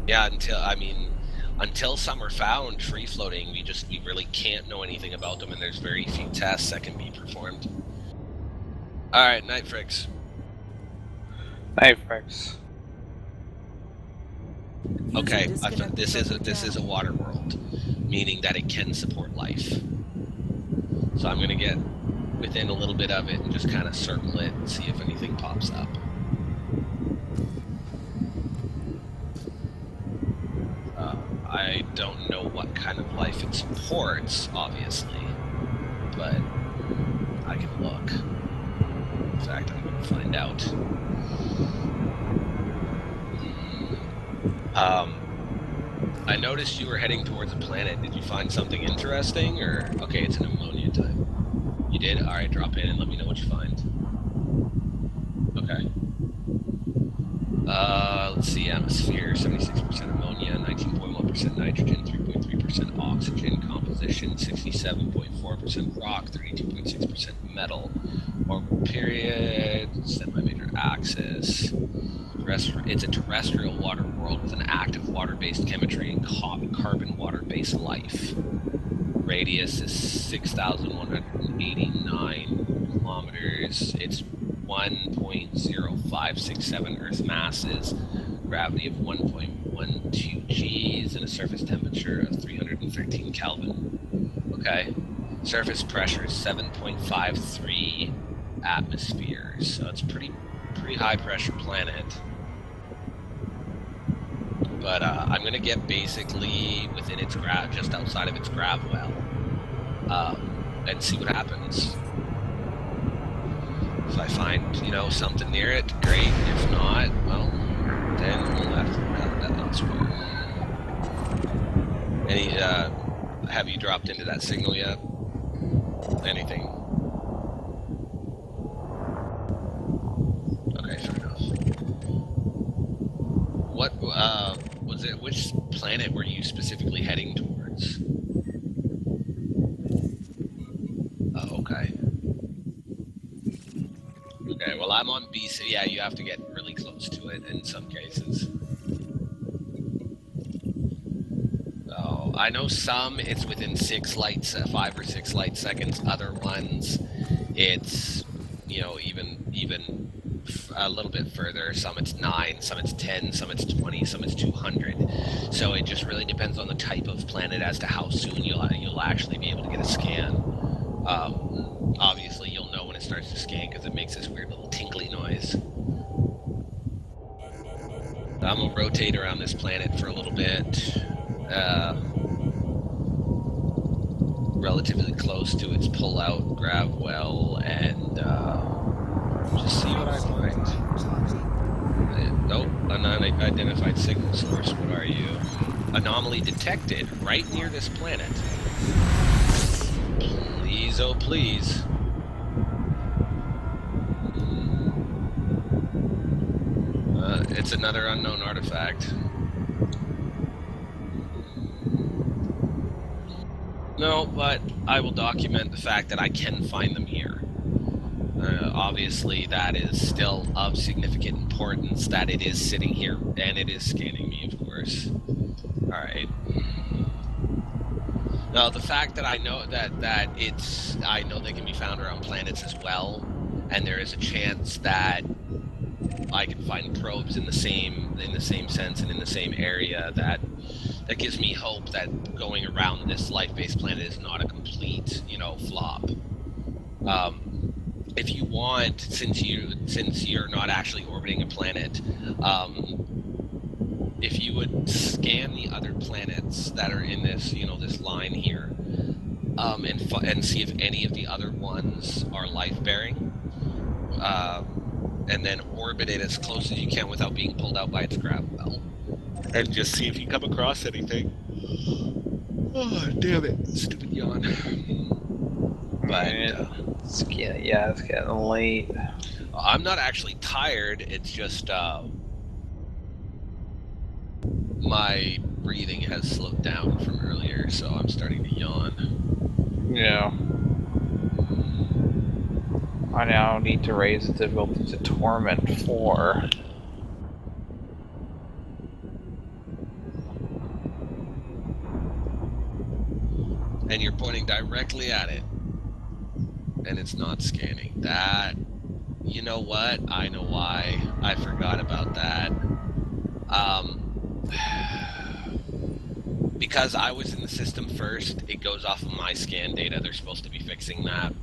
Yeah, until some are found free floating, we really can't know anything about them, and there's very few tests that can be performed. Alright, Night Fricks. Night Fricks. Okay, this is a water world, meaning that it can support life. So I'm gonna get within a little bit of it and just kind of circle it and see if anything pops up. I don't know what kind of life it supports, obviously, but I can look. In fact, I'm going to find out. I noticed you were heading towards a planet. Did you find something interesting, or... Okay, it's an ammonia type. You did? Alright, drop in and let me know what you find. Okay. Let's see, atmosphere, 76% ammonia, 19.1% nitrogen, 3.3% oxygen, composition, 67.4% rock, 32.6% metal, orbital period, semi-major axis. It's a terrestrial water world with an active water-based chemistry and carbon water-based life. Radius is 6,189 kilometers. It's 1.0567 Earth masses, gravity of 1.12 Gs, and a surface temperature of 313 Kelvin. Okay. Surface pressure is 7.53 atmospheres, so it's pretty high pressure planet. But I'm gonna get basically within its just outside of its grav well, and see what happens. If I find, something near it, great. If not, well, then we'll have to have that elsewhere. Have you dropped into that signal yet? Anything? Okay, fair enough. What, was it, which planet were you specifically heading towards? Oh, okay. Okay, well, I'm on B, so yeah, you have to get really close to it in some cases. Oh, I know some it's within 5 or 6 light seconds. Other ones, it's, even a little bit further. Some it's 9, some it's 10, some it's 20, some it's 200. So it just really depends on the type of planet as to how soon you'll actually be able to get a scan. Obviously, you'll know when it starts to scan because it makes this weird little tinkly noise. I'm gonna rotate around this planet for a little bit, relatively close to its pull-out grav well, and just see what I find. Nope, unidentified signal source. What are you? Anomaly detected right near this planet. Please, oh please. It's another unknown artifact. No, but I will document the fact that I can find them here. Obviously, that is still of significant importance that it is sitting here, and it is scanning me, of course. Alright. Now, the fact that I know I know they can be found around planets as well, and there is a chance that I can find probes in the same sense and in the same area, that gives me hope that going around this life-based planet is not a complete, flop. If you want, since you're not actually orbiting a planet, if you would scan the other planets that are in this, this line here, and see if any of the other ones are life-bearing, and then orbit it as close as you can without being pulled out by its grav well, and just see if you come across anything. Oh, damn it! Stupid yawn. But it's getting late. I'm not actually tired. It's just my breathing has slowed down from earlier, so I'm starting to yawn. Yeah. I now need to raise the difficulty to Torment 4. And you're pointing directly at it. And it's not scanning. That, you know what? I know why. I forgot about that. Because I was in the system first, it goes off of my scan data. They're supposed to be fixing that.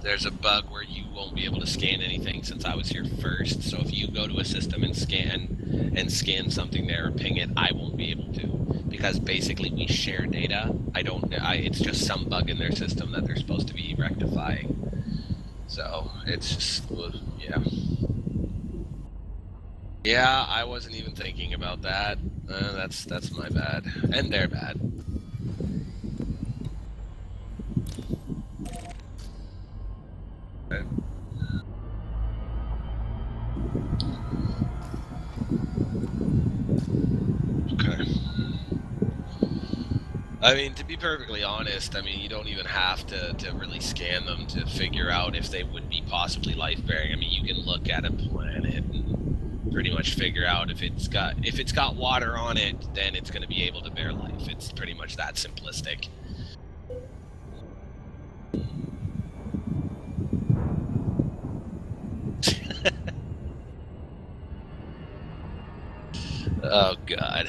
there's a bug where you won't be able to scan anything since I was here first. So if you go to a system and scan something there or ping it, I won't be able to, because basically we share data. It's just some bug in their system that they're supposed to be rectifying. So it's just, yeah. Yeah, I wasn't even thinking about that. That's my bad, and their bad. Okay. I mean, to be perfectly honest, I mean, you don't even have to really scan them to figure out if they would be possibly life-bearing. I mean, you can look at a planet and pretty much figure out if it's got water on it, then it's going to be able to bear life. It's pretty much that simplistic. Oh, God.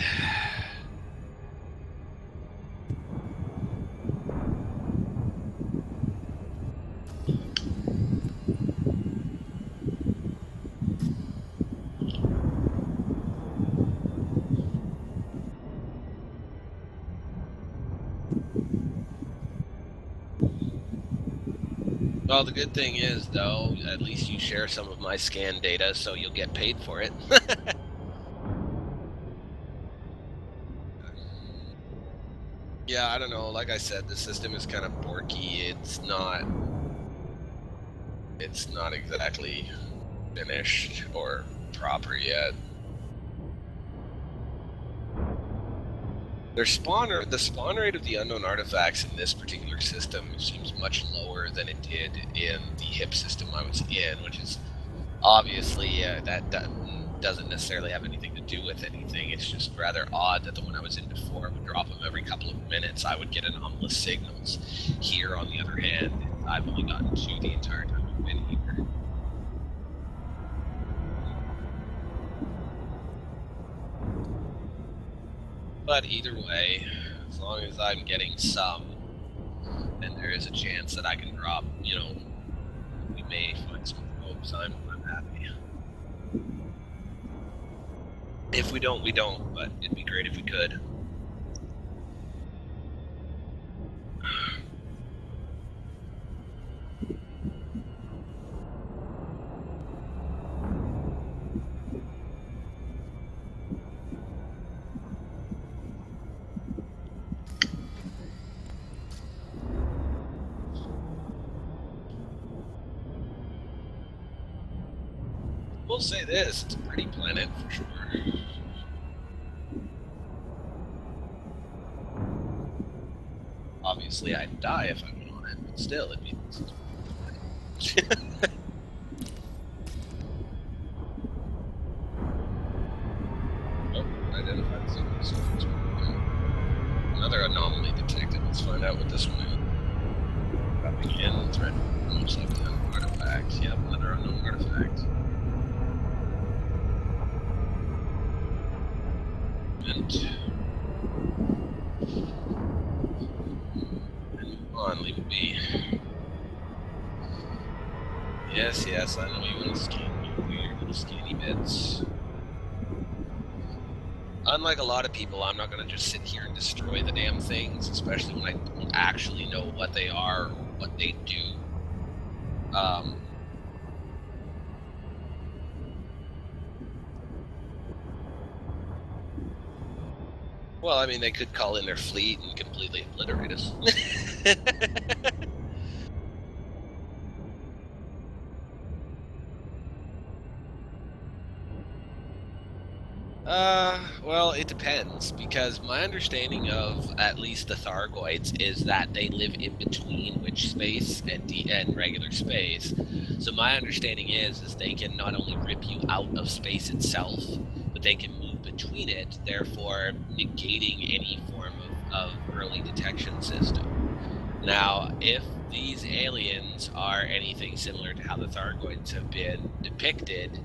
Well, the good thing is, though, at least you share some of my scan data, so you'll get paid for it. Yeah, I don't know. Like I said, the system is kind of borky. It's not exactly finished or proper yet. The spawn rate of the unknown artifacts in this particular system seems much lower than it did in the HIP system I was in, which is obviously that doesn't necessarily have anything to do with anything. It's just rather odd that the one I was in before would drop them every couple of minutes. I would get anomalous signals. Here, on the other hand, I've only gotten 2 the entire time I've been here. But either way, as long as I'm getting some, and there is a chance that I can drop, we may find some probes, I'm happy. If we don't, we don't, but it'd be great if we could. We'll say this, it's a pretty planet for sure. Obviously I'd die if I went on it, but still it'd be Oh, identified signals. Another anomaly detected. Let's find out what this one is. Dropping in, threat, most likely unknown artifact. Yep, another unknown artifact. And move on, leave it be. Yes, I know you want to scan me, weird little scanny bits. Unlike a lot of people, I'm not going to just sit here and destroy the damn things, especially when I don't actually know what they are or what they do. Well, I mean, they could call in their fleet and completely obliterate us. Well, it depends, because my understanding of at least the Thargoids is that they live in between witch space and regular space. So my understanding is they can not only rip you out of space itself, but they can move between it, therefore negating any form of early detection system. Now, if these aliens are anything similar to how the Thargoids have been depicted,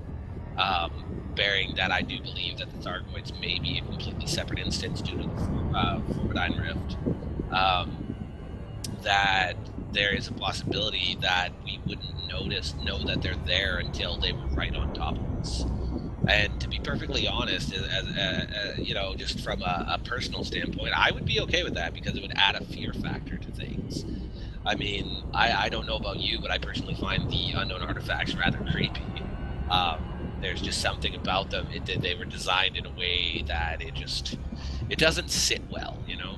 bearing that I do believe that the Thargoids may be a completely separate instance due to the Formidine Rift, that there is a possibility that we wouldn't know that they're there until they were right on top of us. And to be perfectly honest, as you know, just from a personal standpoint, I would be okay with that because it would add a fear factor to things. I mean, I don't know about you, but I personally find the unknown artifacts rather creepy. There's just something about them. They were designed in a way that it doesn't sit well, you know?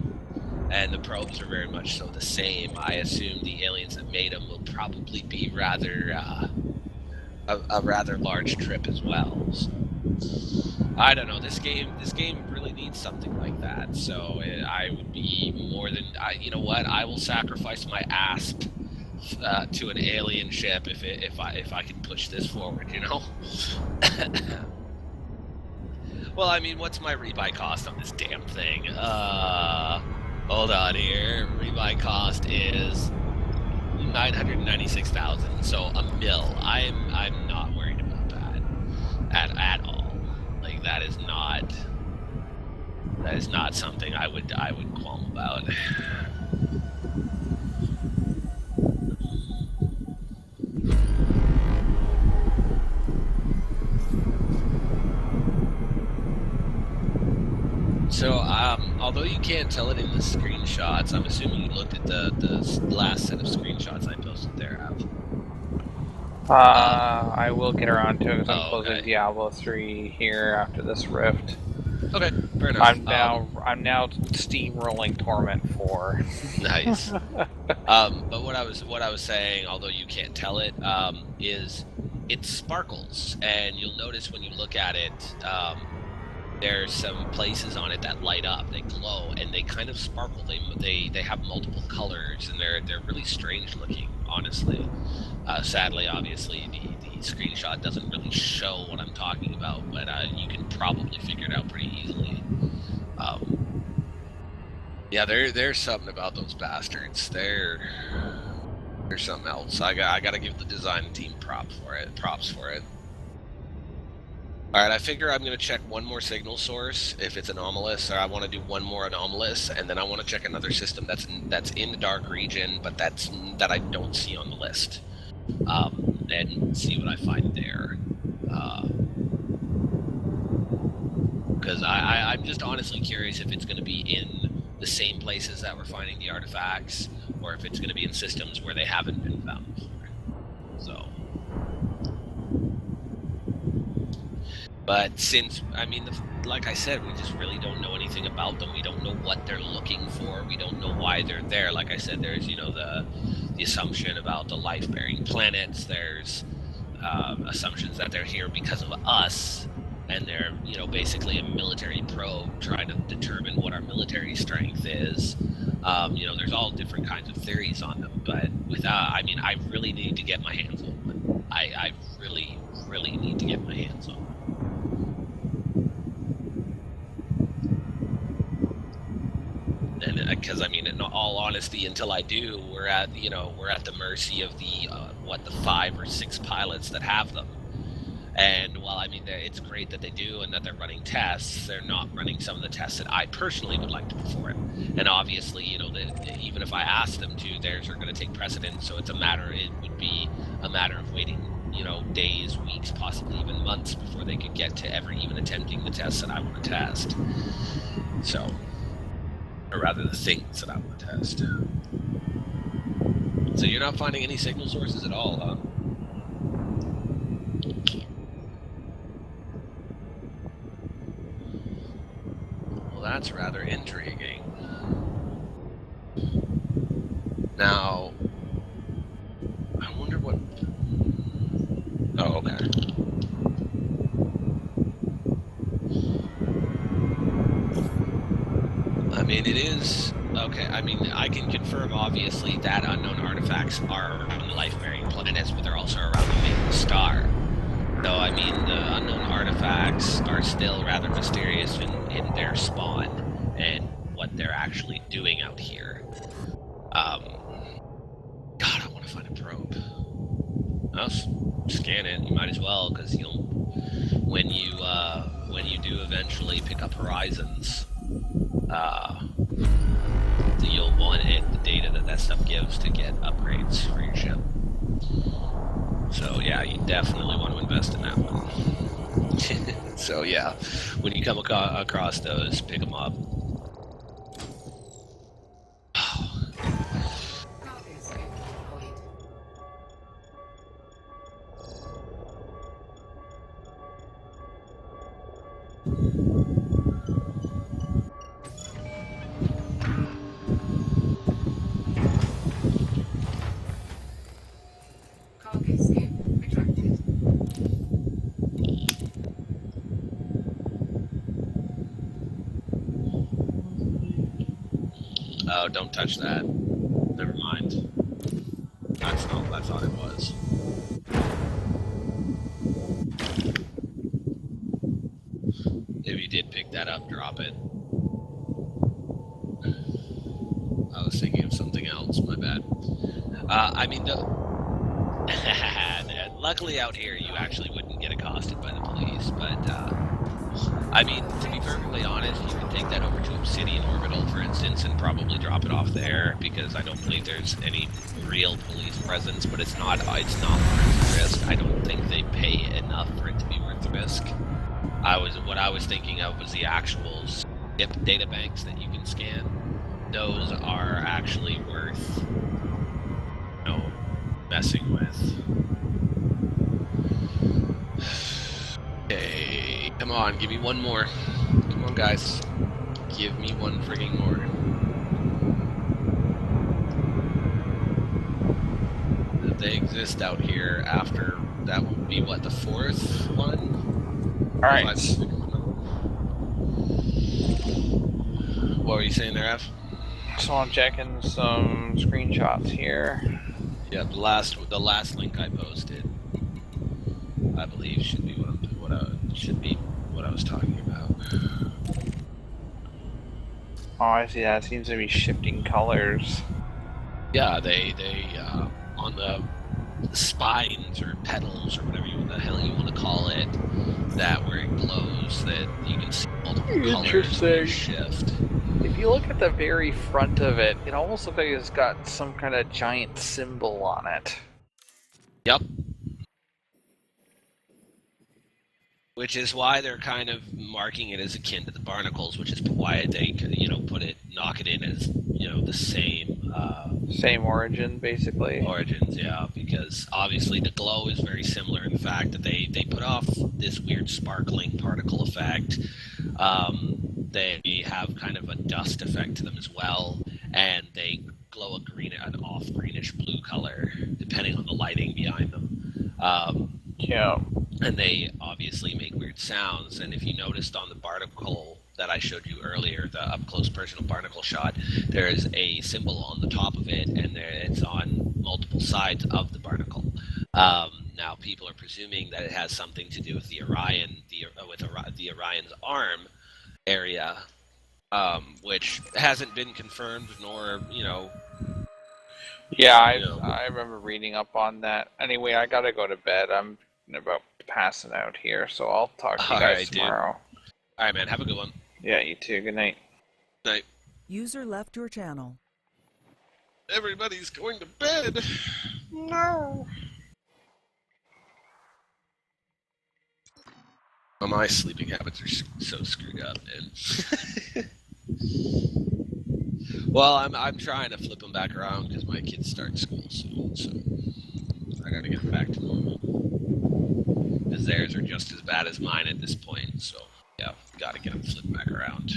And the probes are very much so the same. I assume the aliens that made them will probably be rather a rather large trip as well. So, I don't know. This game really needs something like that. So I would be more than you know what? I will sacrifice my ass to an alien ship if I can push this forward. You know. Well, I mean, what's my rebuy cost on this damn thing? Hold on here. Rebuy cost is 996,000, so $1 million. I'm not worried about that at all. Like that is not something I would qualm about. So, although you can't tell it in the screenshots, I'm assuming you looked at the last set of screenshots I posted there, Av. I will get around to it because I'm closing Diablo 3 here after this rift. Okay, fair enough. I'm now steamrolling Torment 4. Nice. But what I was saying, although you can't tell it, is it sparkles, and you'll notice when you look at it. There's some places on it that light up, they glow, and they kind of sparkle. They have multiple colors, and they're really strange looking, honestly. Sadly, obviously, the screenshot doesn't really show what I'm talking about, but you can probably figure it out pretty easily. Yeah, there's something about those bastards. There's something else. I gotta give the design team props for it. Alright, I figure I'm going to check one more signal source if it's anomalous, or I want to do one more anomalous, and then I want to check another system that's in the dark region, but that I don't see on the list, and see what I find there. Because I'm just honestly curious if it's going to be in the same places that we're finding the artifacts, or if it's going to be in systems where they haven't been found before. So... But since, I mean, like I said, we just really don't know anything about them. We don't know what they're looking for. We don't know why they're there. Like I said, there's, you know, the assumption about the life-bearing planets. There's assumptions that they're here because of us, and they're, you know, basically a military probe trying to determine what our military strength is. You know, there's all different kinds of theories on them. But I mean, I really need to get my hands on one. I really, really need to get my hands on one. Because I mean, in all honesty, until I do, we're at the mercy of the 5 or 6 pilots that have them. And while I mean, it's great that they do and that they're running tests, they're not running some of the tests that I personally would like to perform. And obviously, you know, even if I ask them to, theirs are going to take precedence. So it would be a matter of waiting, you know, days, weeks, possibly even months before they could get to ever even attempting the tests that I want to test. So. Or rather, the things that I want to test. So you're not finding any signal sources at all, huh? Well, that's rather intriguing. Now, I wonder what... Oh, okay. I mean, it is... Okay, I mean, I can confirm, obviously, that unknown artifacts are around the life-bearing planets, but they're also around the main star. So, I mean, the unknown artifacts are still rather mysterious in their spawn and what they're actually doing out here. God, I want to find a probe. I'll scan it. You might as well, because you'll... When you do eventually pick up Horizons... you'll want the data that stuff gives to get upgrades for your ship. So yeah, you definitely want to invest in that one. So yeah, when you come across those, pick them up. Cargo scope deployed. Cargo scope retracted. Oh, don't touch that. Never mind. That's not what I thought it was. If you did pick that up, drop it. I was thinking of something else, my bad. I mean, luckily out here you actually wouldn't get accosted by the police, but I mean, to be perfectly honest, you can take that over to Obsidian Orbital, for instance, and probably drop it off there, because I don't believe there's any real police presence, but it's not worth the risk. I don't think they pay enough for it to be worth the risk. What I was thinking of was the actual SIP data banks that you can scan. Those are actually worth, you know, messing with. Okay, come on, give me one more. Come on, guys. Give me one frigging more. If they exist out here after, that would be what, the fourth one? Alright. What were you saying there, F? So I'm checking some screenshots here. Yeah, the last link I posted, I believe, should be what I was talking about. Oh, I see that. It seems to be shifting colors. Yeah, they on the spines or petals or whatever the hell you want to call it, that where it glows, that you can see multiple colors when you shift. If you look at the very front of it, it almost looks like it's got some kind of giant symbol on it. Yep. Which is why they're kind of marking it as akin to the barnacles, which is why they, knock it in as, the same. Same origin, basically. Origins, yeah, because obviously the glow is very similar in the fact that they put off this weird sparkling particle effect. They have kind of a dust effect to them as well, and they glow an off greenish blue color, depending on the lighting behind them. Yeah. And they obviously make weird sounds, and if you noticed on the barnacle that I showed you earlier, the up-close personal barnacle shot, there is a symbol on the top of it, and it's on multiple sides of the barnacle. Now, people are presuming that it has something to do with the Orion's arm area, which hasn't been confirmed, nor, Yeah, I remember reading up on that. Anyway, I gotta go to bed. I'm about passing out here, so I'll talk to you guys tomorrow. All right, man. Have a good one. Yeah, you too. Good night. Night. User left your channel. Everybody's going to bed. No. Well, my sleeping habits are so screwed up, man. Well, I'm trying to flip them back around because my kids start school soon, so I gotta get back to normal. Because theirs are just as bad as mine at this point, so yeah, gotta get them flipped back around.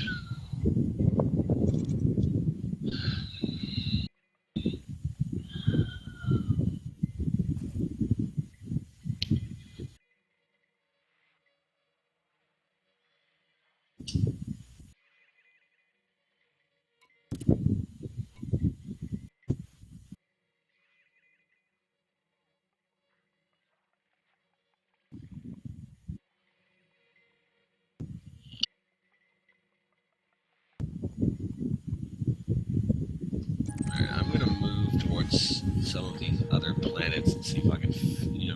I'm gonna move towards some of these other planets and see if I can,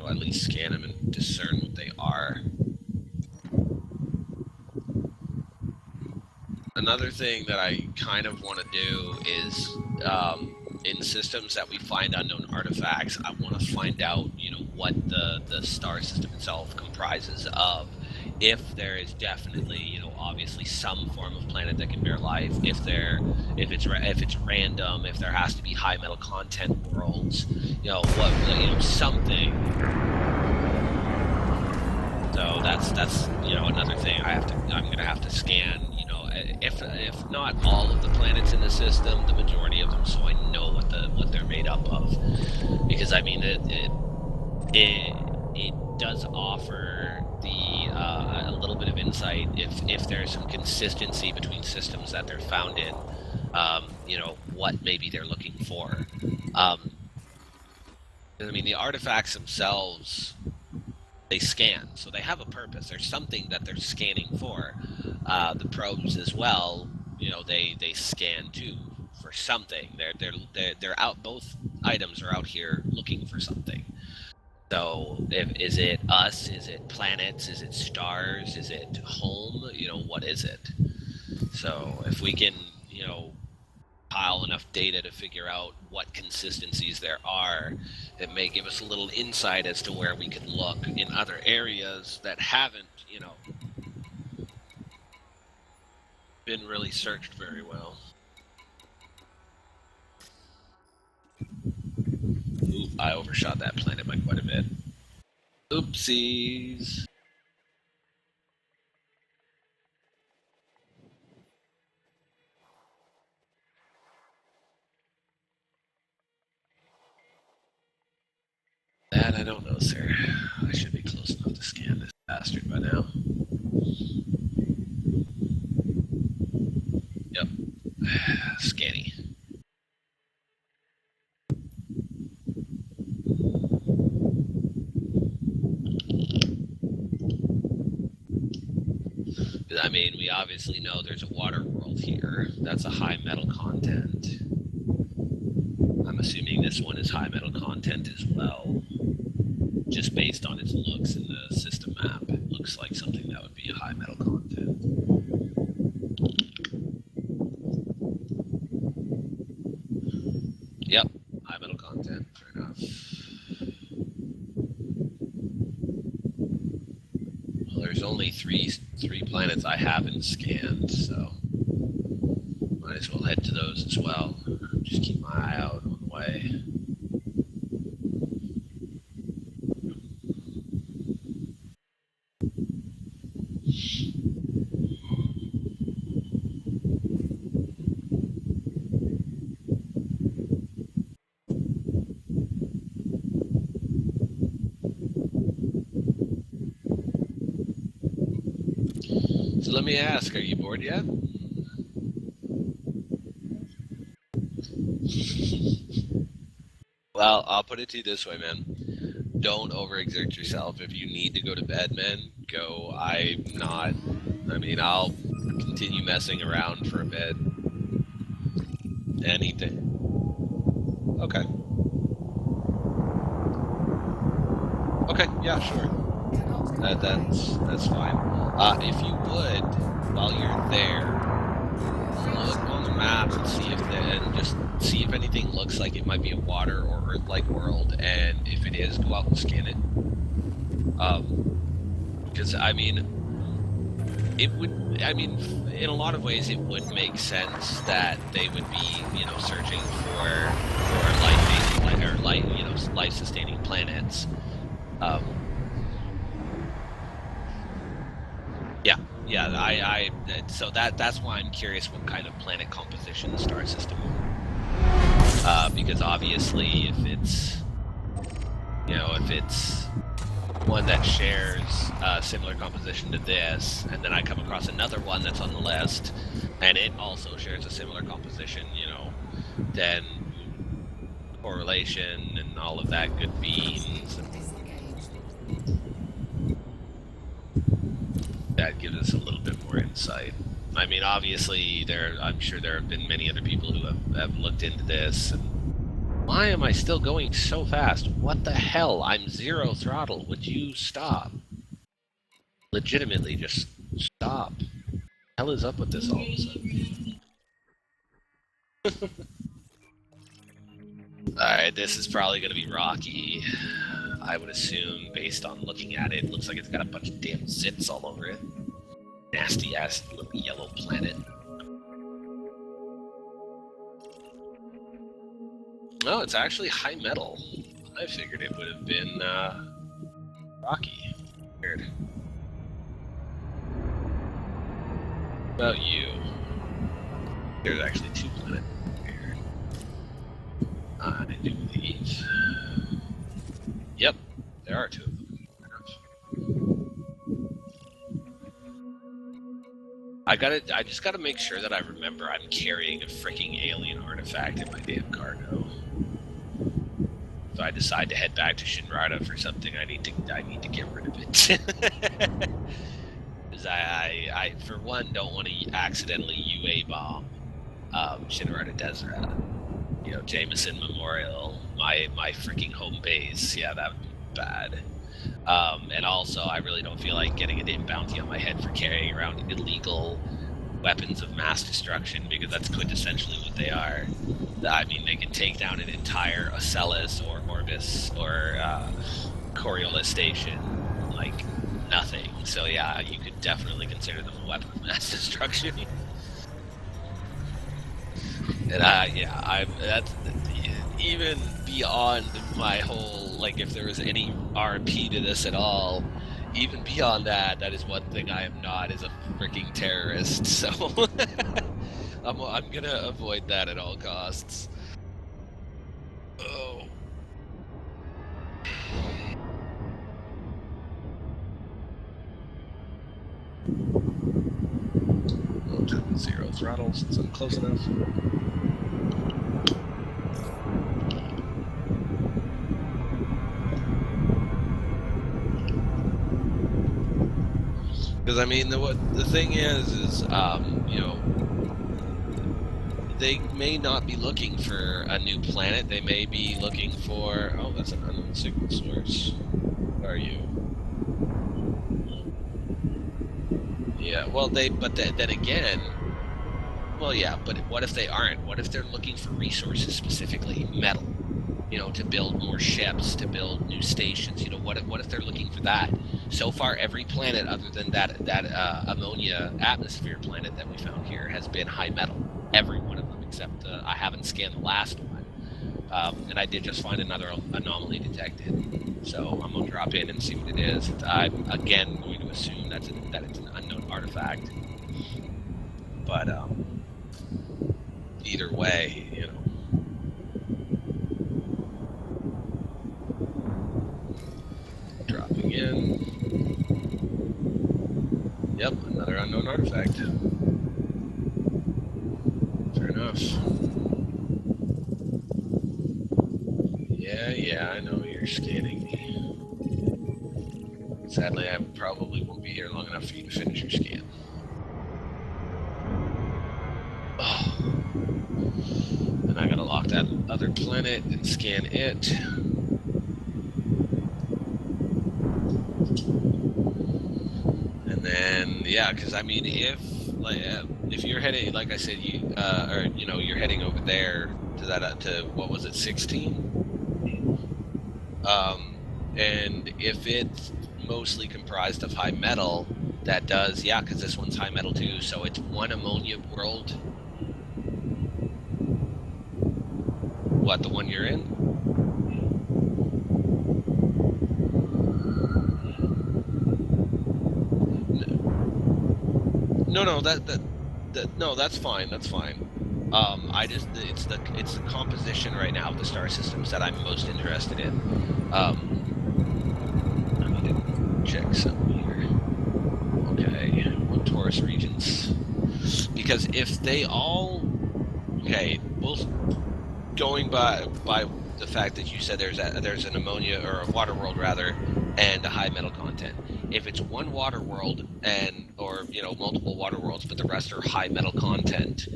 at least scan them and discern what they are. And another thing that I kind of want to do is, in systems that we find unknown artifacts, I want to find out, what the star system itself comprises of. If there is definitely, obviously some form of planet that can bear life, if it's random, if there has to be high metal content worlds, something. So that's another thing I'm gonna have to scan. If not all of the planets in the system, the majority of them, so I know what they're made up of. Because I mean it does offer a little bit of insight if there's some consistency between systems that they're found in. What maybe they're looking for. I mean, the artifacts themselves, they scan, so they have a purpose. There's something that they're scanning for. The probes as well, they scan too for something. They're out. Both items are out here looking for something. So, is it us? Is it planets? Is it stars? Is it home? What is it? So, if we can, pile enough data to figure out what consistencies there are, it may give us a little insight as to where we could look in other areas that haven't, been really searched very well. Oop, I overshot that planet by quite a bit. Oopsies. That I don't know, sir. I should be close enough to scan this bastard by now. Yep. Scanny. I mean, we obviously know there's a water world here. That's a high metal content. I'm assuming this one is high metal content as well. Just based on its looks in the system map, it looks like something that would be a high metal content. Yep, high metal content, fair enough. Well, there's only three planets I haven't scanned, so might as well head to those as well. Just keep my eye out on the way. So let me ask, are you bored yet? Well, I'll put it to you this way, man. Don't overexert yourself. If you need to go to bed, man, go. I'm not. I mean, I'll continue messing around for a bit. Anything. Okay. Okay, yeah, sure. That's fine. If you would, while you're there, look on the map and just see if anything looks like it might be a water or Earth-like world, and if it is, go out and scan it. Because I mean, in a lot of ways, it would make sense that they would be, searching for life-sustaining planets. Yeah. So that's why I'm curious what kind of planet composition the star system will. Because obviously, if it's one that shares a similar composition to this, and then I come across another one that's on the list, and it also shares a similar composition, then correlation and all of that good beans. That gives us a little bit more insight. I mean, obviously, I'm sure there have been many other people who have looked into this. And why am I still going so fast? What the hell? I'm 0 throttle. Would you stop? Legitimately, just stop. hell is up with this all of a sudden? Alright, this is probably going to be rocky. I would assume, based on looking at it, looks like it's got a bunch of damn zits all over it. Nasty ass little yellow planet. No, it's actually high metal. I figured it would have been rocky. Weird. About you. There's actually 2 planets. Weird. I do these. Yep, there are 2 of them. I just gotta make sure that I remember I'm carrying a freaking alien artifact in my damn cargo. If I decide to head back to Shinrarta for something, I need to get rid of it. Because I for one don't want to accidentally UA bomb Shinrarta Deseret. You know, Jameson Memorial, my freaking home base. Yeah, that would be bad. And also, I really don't feel like getting a damn bounty on my head for carrying around illegal weapons of mass destruction, because that's quintessentially what they are. I mean, they can take down an entire Ocellus or Orbis or Coriolis station like nothing. So yeah, you could definitely consider them a weapon of mass destruction. And that's even beyond my whole, like, if there was any RP to this at all, even beyond that, that is one thing I am not, is a freaking terrorist, so I'm gonna avoid that at all costs. Oh. 0 throttle since I'm close enough. Because I mean, the thing is you know, they may not be looking for a new planet. They may be looking for, oh, that's an unknown signal source. Where are you? Yeah, well, but then again, well, yeah, but what if they aren't? What if they're looking for resources, specifically metal? You know, to build more ships, to build new stations. You know, what if they're looking for that? So far, every planet other than that ammonia atmosphere planet that we found here has been high metal. Every one of them, except I haven't scanned the last one. And I did just find another anomaly detected. So I'm going to drop in and see what it is. I'm, again, going to assume that it's an unknown artifact. But either way, you know. Dropping in. Yep, another unknown artifact. Fair enough. Yeah, I know you're scanning me. Sadly, I probably won't be here long enough for you to finish your scan. Oh. Then I gotta lock that other planet and scan it. And then, yeah, because I mean, if you're heading, like I said, you're heading over there to that to what was it, 16? And if it's mostly comprised of high metal, that does, yeah, because this one's high metal too. So it's one ammonia world. What, the one you're in? No, no, that's fine. That's fine. It's the composition right now of the star systems that I'm most interested in. I need to check something here. Okay, what Taurus regions? Because if they all, okay, both going by the fact that you said there's an ammonia or a water world rather, and a high metal content. If it's one water world or multiple water worlds, but the rest are high metal content,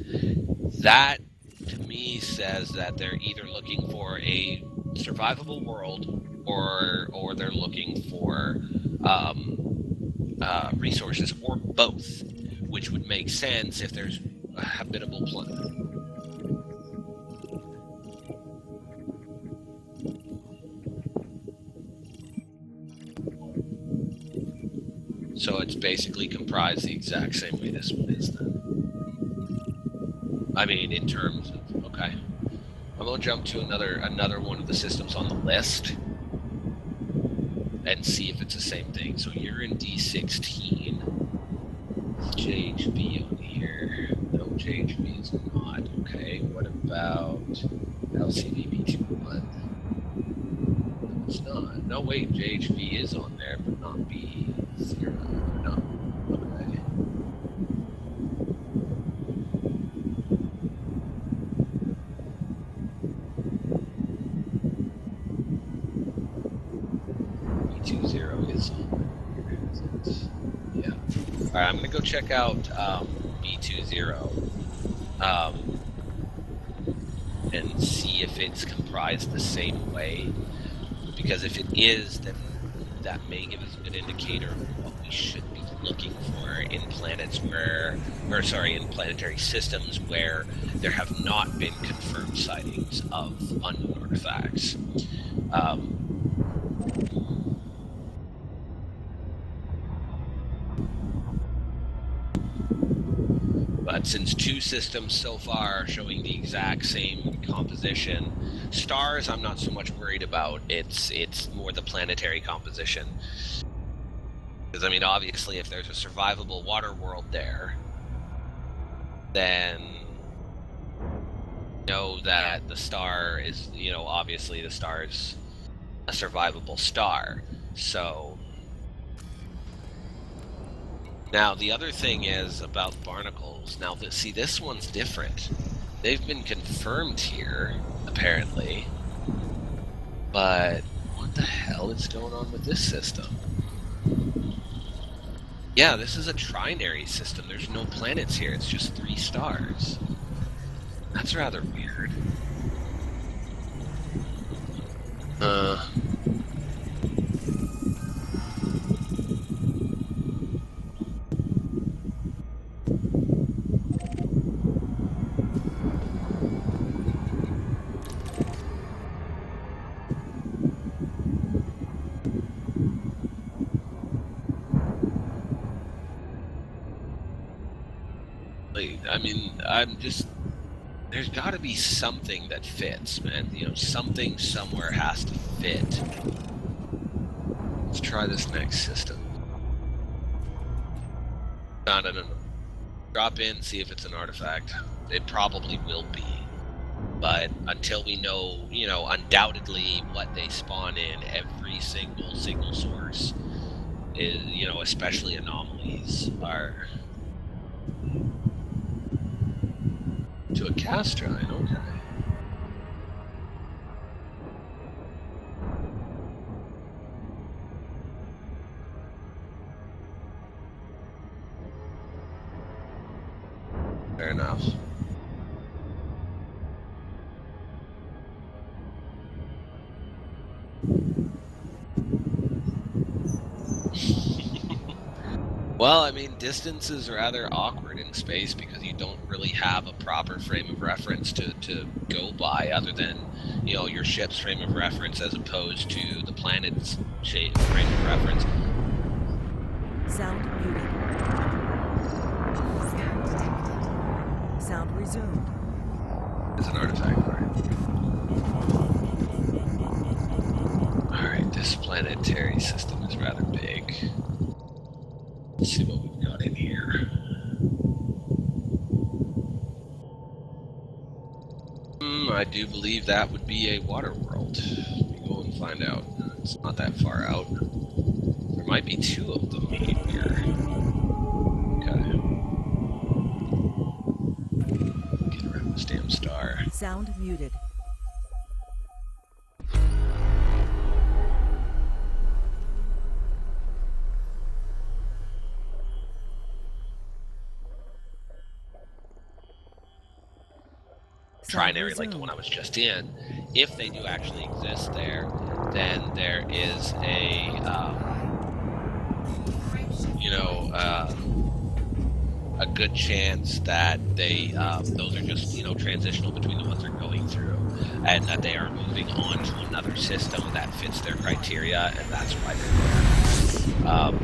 that to me says that they're either looking for a survivable world or they're looking for resources, or both, which would make sense if there's a habitable planet. So it's basically comprised the exact same way this one is then. I mean, in terms of, okay. I'm going to jump to another one of the systems on the list and see if it's the same thing. So you're in D16. JHV on here. No, JHV is not. Okay, what about LCD B21? No, it's not. No, wait, JHV is on there, but not B0. No. Okay. B20 is on there. Is it? Yeah. Alright, I'm gonna go check out B20 and see if it's comprised the same way. Because if it is, then that may give us a good indicator of what we should be looking for in planets where, in planetary systems where there have not been confirmed sightings of unknown artifacts. But since 2 systems so far are showing the exact same composition, stars I'm not so much worried about. It's more the planetary composition. Because, I mean, obviously if there's a survivable water world there, then know that the star is, obviously the star's a survivable star. So now, the other thing is about barnacles. Now, see, this one's different. They've been confirmed here, apparently. But what the hell is going on with this system? Yeah, this is a trinary system. There's no planets here. It's just 3 stars. That's rather weird. I mean, there's got to be something that fits, man. Something somewhere has to fit. Let's try this next system. No. Drop in, see if it's an artifact. It probably will be. But until we know, undoubtedly what they spawn in, every single signal source is, especially anomalies, are... To a Castrine, okay. Fair enough. Well, I mean, distance is rather awkward in space because you don't really have a proper frame of reference to go by other than, your ship's frame of reference as opposed to the planet's frame of reference. Sound muted. Sound resumed. It's an artifact, Alright, this planetary system is rather big. Let's see what we've got in here. I do believe that would be a water world. Let me go and find out. It's not that far out. There might be 2 of them in here. Okay. Get around this damn star. Sound muted. Trinary, like the one I was just in, if they do actually exist there, then there is a, a good chance that they those are just, you know, transitional between the ones they're going through, and that they are moving on to another system that fits their criteria, and that's why they're there.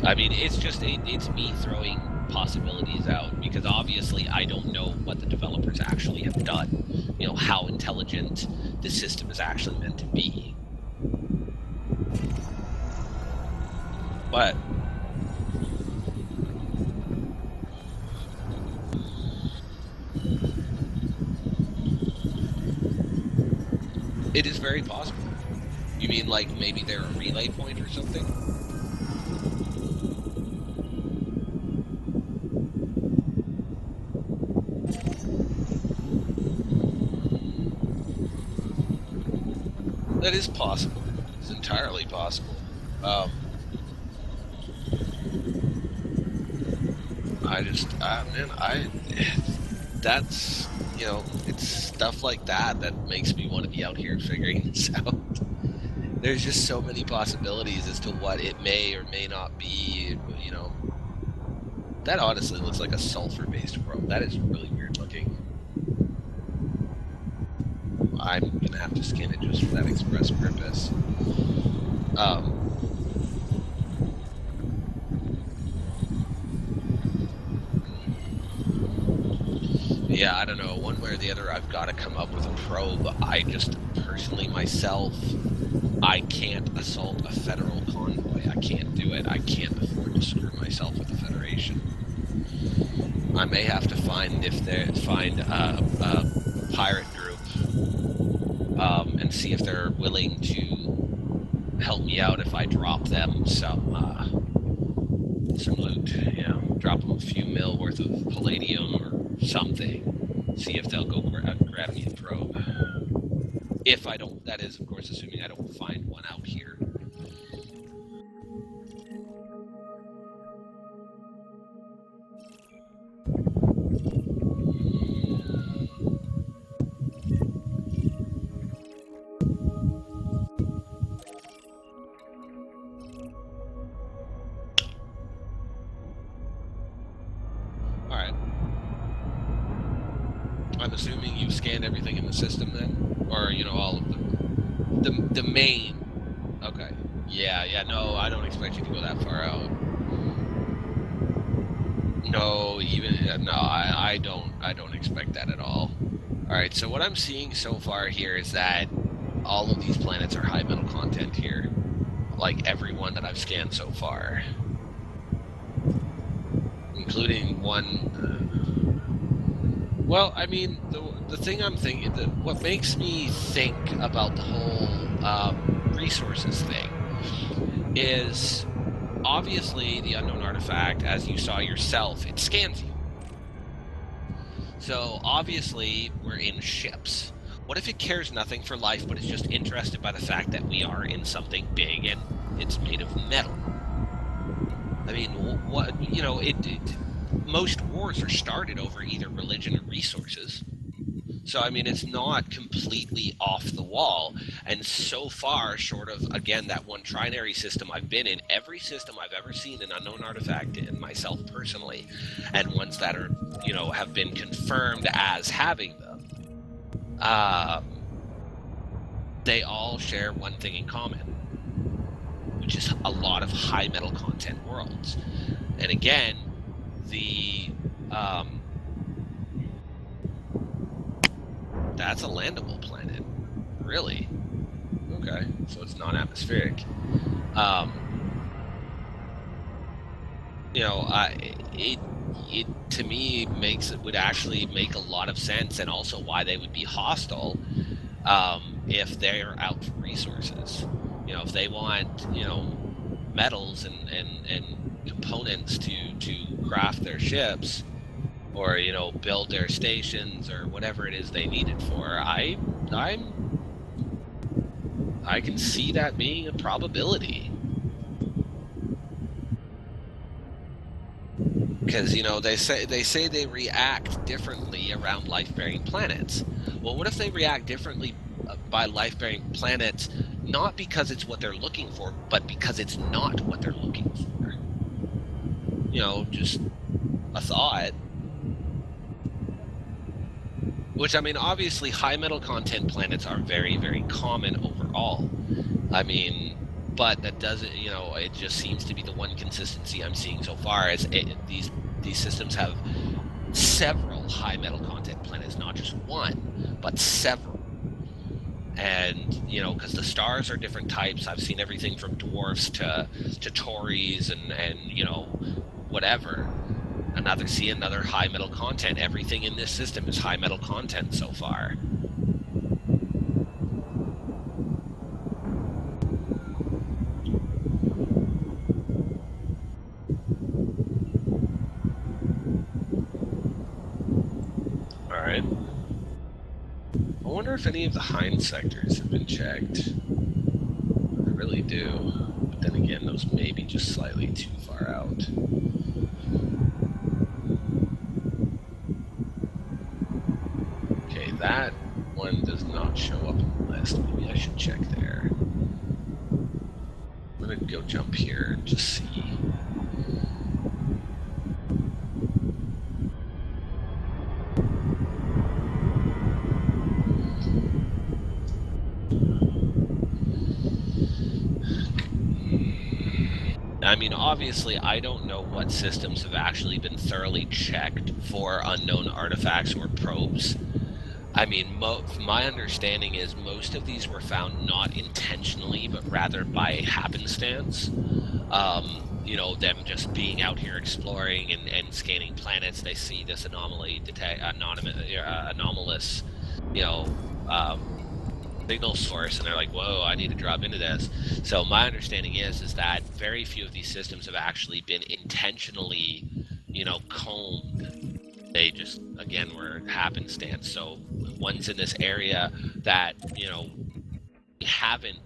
I mean, it's me throwing possibilities out, because obviously I don't know what the developers actually have done, you know, how intelligent this system is actually meant to be. But it is very possible. You mean like maybe they're a relay point or something? That is possible. It's entirely possible. That's, you know, it's stuff like that that makes me want to be out here figuring this out. There's just so many possibilities as to what it may or may not be, you know. That honestly looks like a sulfur-based probe. That is really weird looking. I'm gonna have to scan it just for that express purpose. Yeah, I don't know. One way or the other, I've got to come up with a probe. I just, personally, myself, I can't assault a federal convoy. I can't do it. I can't afford to screw myself with the Federation. I may have to find a pirate group and see if they're willing to help me out if I drop them some loot. You know, drop them a few mil worth of palladium or something. See if they'll go grab me a probe. If I don't, that is, of course, assuming I don't find one out here. Alright. I'm assuming you've scanned everything in the system then? Or, you know, all of the main... Okay. Yeah, no, I don't expect you to go that far out. No, I don't expect that at all. Alright, so what I'm seeing so far here is that all of these planets are high metal content here. Like every one that I've scanned so far. Including one... well, I mean, the thing I'm thinking... what makes me think about the whole resources thing is... obviously, the unknown artifact, as you saw yourself, it scans you. So, obviously, we're in ships. What if it cares nothing for life, but is just interested by the fact that we are in something big and it's made of metal? I mean, what, you know, most wars are started over either religion or resources. So, I mean, it's not completely off the wall. And so far, short of, again, that one trinary system I've been in, every system I've ever seen an unknown artifact in, myself personally, and ones that are, you know, have been confirmed as having them, they all share one thing in common, which is a lot of high metal content worlds. And again, that's a landable planet. Really? Okay, so it's non-atmospheric. You know, it to me would actually make a lot of sense, and also why they would be hostile if they're out for resources. You know, if they want, you know, metals and components to craft their ships, or, you know, build their stations, or whatever it is they need it for, I can see that being a probability. Because, you know, they say they react differently around life-bearing planets. Well, what if they react differently by life-bearing planets, not because it's what they're looking for, but because it's not what they're looking for? You know, just a thought. Which, I mean, obviously high metal content planets are very, very common overall. I mean, but that doesn't, you know, it just seems to be the one consistency I'm seeing so far, as these systems have several high metal content planets, not just one, but several. And, you know, because the stars are different types. I've seen everything from dwarfs to Tauris and you know, whatever. Another high metal content. Everything in this system is high metal content so far. Alright. I wonder if any of the Hind sectors have been checked. I really do. But then again, those may be just slightly too far out. Okay, that one does not show up on the list. Maybe I should check there. I'm gonna go jump here and just see. I mean, obviously, I don't know what systems have actually been thoroughly checked for unknown artifacts or probes. I mean, my understanding is most of these were found not intentionally, but rather by happenstance. You know, them just being out here exploring and scanning planets, they see this anomalous, you know, signal source, and they're like, whoa, I need to drop into this. So my understanding is that very few of these systems have actually been intentionally, you know, combed. They just, again, were happenstance. So ones in this area that, you know, haven't,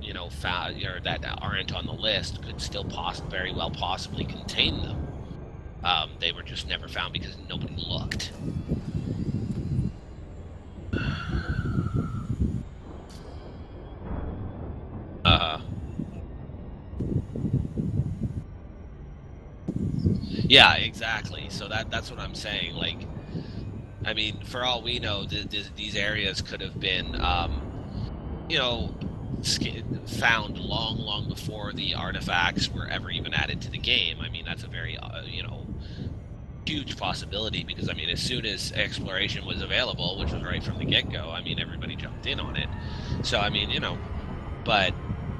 you know, found, or that aren't on the list could still very well possibly contain them. They were just never found because nobody looked. Yeah, exactly. So that's what I'm saying. Like, I mean, for all we know, these areas could have been, you know, found long before the artifacts were ever even added to the game. I mean, that's a very, you know, huge possibility, because, I mean, as soon as exploration was available, which was right from the get-go, I mean, everybody jumped in on it. So, I mean, you know, but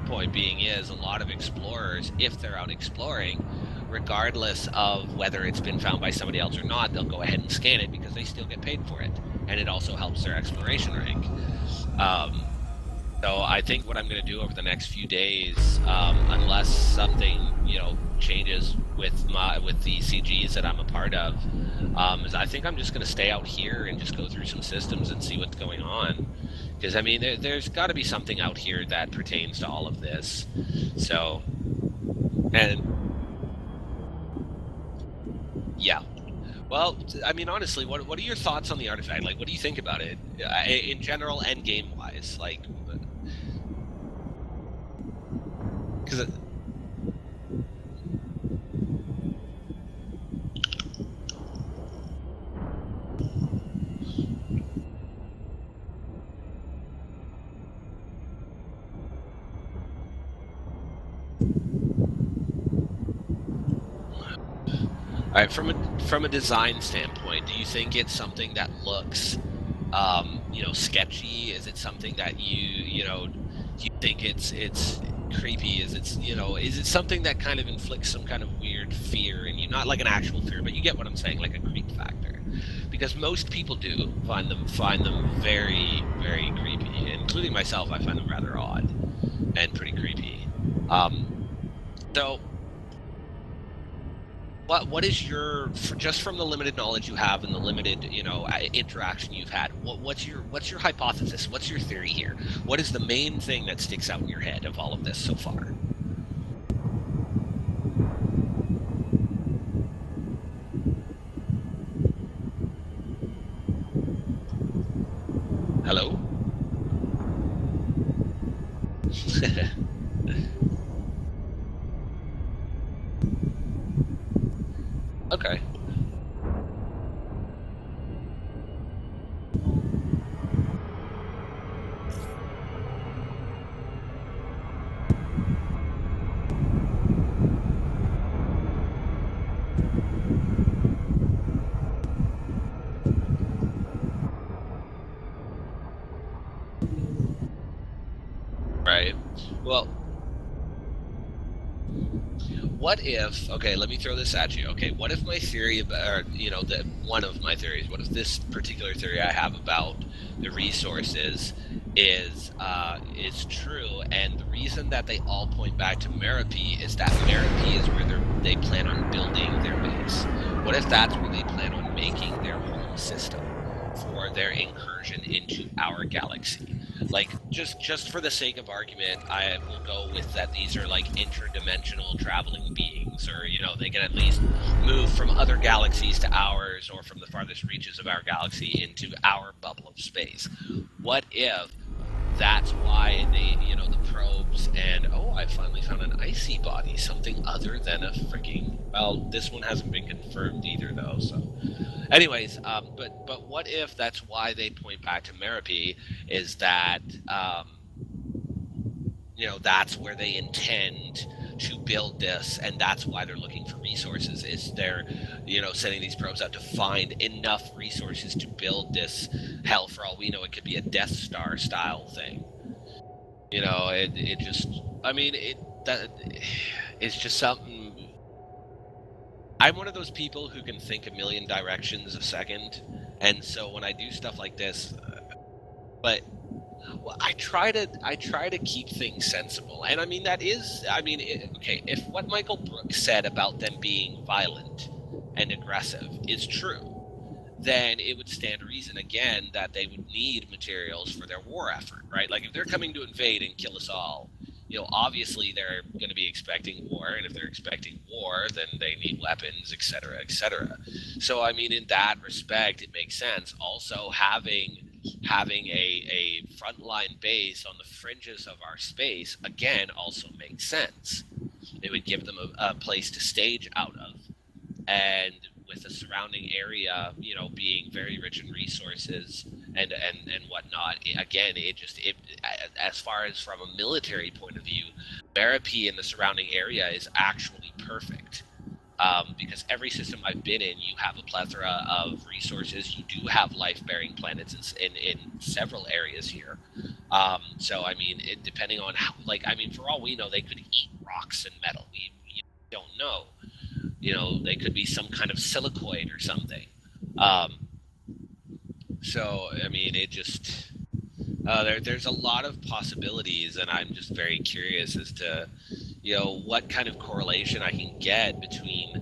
point being is, a lot of explorers, if they're out exploring, regardless of whether it's been found by somebody else or not, they'll go ahead and scan it because they still get paid for it, and it also helps their exploration rank. So I think what I'm going to do over the next few days, unless something, you know, changes with the CGs that I'm a part of, is I think I'm just going to stay out here and just go through some systems and see what's going on. Because, I mean, there's got to be something out here that pertains to all of this. So, and yeah. Well, I mean, honestly, what are your thoughts on the artifact? Like, what do you think about it in general and game-wise? Like, because all right, from a design standpoint, do you think it's something that looks, you know, sketchy? Is it something that you know, do you think it's creepy? Is it something that kind of inflicts some kind of weird fear in you? Not like an actual fear, but you get what I'm saying, like a creep factor. Because most people do find them very, very creepy, including myself. I find them rather odd and pretty creepy. So, what is your, just from the limited knowledge you have and the limited, you know, interaction you've had, what's your hypothesis? What's your theory here? What is the main thing that sticks out in your head of all of this so far? Hello? Okay. Well, what if, okay, let me throw this at you. Okay, what if my theory about, one of my theories, what if this particular theory I have about the resources is true, and the reason that they all point back to Merope is that Merope is where they plan on building their base. What if that's where they plan on making their home system for their incursion into our galaxy? Like, just for the sake of argument, I will go with that these are like interdimensional traveling beings, or they can at least move from other galaxies to ours, or from the farthest reaches of our galaxy into our bubble of space. What if that's why they, the probes, and I finally found an icy body, something other than a freaking, well, this one hasn't been confirmed either though, so anyways, but what if that's why they point back to Merope, is that that's where they intend to build this, and that's why they're looking for resources, is they're sending these probes out to find enough resources to build this. Hell, for all we know, it could be a Death Star style thing. It's just something. I'm one of those people who can think a million directions a second, and so when I do stuff like this, I try to keep things sensible. And if what Michael Brooks said about them being violent and aggressive is true, then it would stand to reason again that they would need materials for their war effort, right? Like, if they're coming to invade and kill us all, obviously they're going to be expecting war, and if they're expecting war, then they need weapons, etc., etc. So, in that respect, it makes sense. Also, having a frontline base on the fringes of our space, again, also makes sense. It would give them a place to stage out of, and with the surrounding area, being very rich in resources and whatnot. Again, as far as from a military point of view, Merope in the surrounding area is actually perfect. Because every system I've been in, you have a plethora of resources. You do have life-bearing planets in several areas here. Depending on how, for all we know, they could eat rocks and metal. We don't know. They could be some kind of silicoid or something. There's a lot of possibilities, and I'm just very curious as to, what kind of correlation I can get between,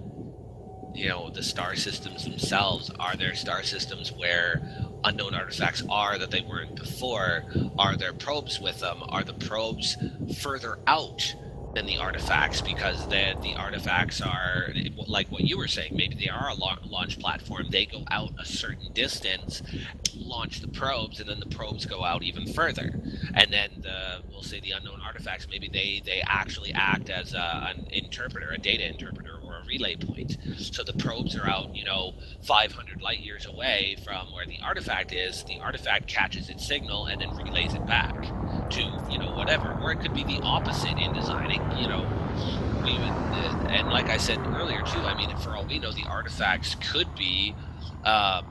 the star systems themselves. Are there star systems where unknown artifacts are that they weren't before? Are there probes with them? Are the probes further out than the artifacts, because the artifacts are like what you were saying, maybe they are a launch platform, they go out a certain distance, launch the probes, and then the probes go out even further, and then we'll say the unknown artifacts, maybe they actually act as an interpreter, a data interpreter, or a relay point. So the probes are out 500 light years away from where the artifact is, the artifact catches its signal and then relays it back to whatever. Or it could be the opposite in designing. We would, and like I said earlier too, for all we know, the artifacts could be a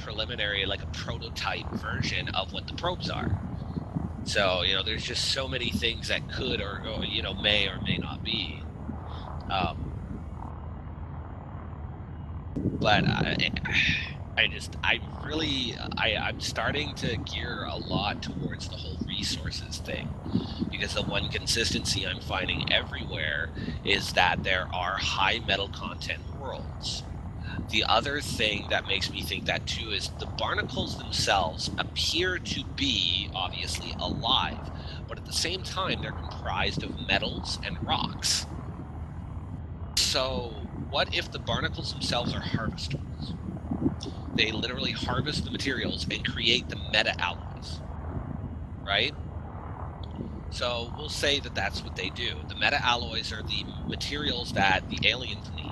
preliminary, like a prototype version of what the probes are. So there's just so many things that could or may or may not be. But I'm starting to gear a lot towards the whole resources thing, because the one consistency I'm finding everywhere is that there are high metal content worlds. The other thing that makes me think that too is the barnacles themselves appear to be obviously alive, but at the same time they're comprised of metals and rocks. So what if the barnacles themselves are harvesters? They literally harvest the materials and create the meta-alloys, right? So we'll say that that's what they do. The meta-alloys are the materials that the aliens need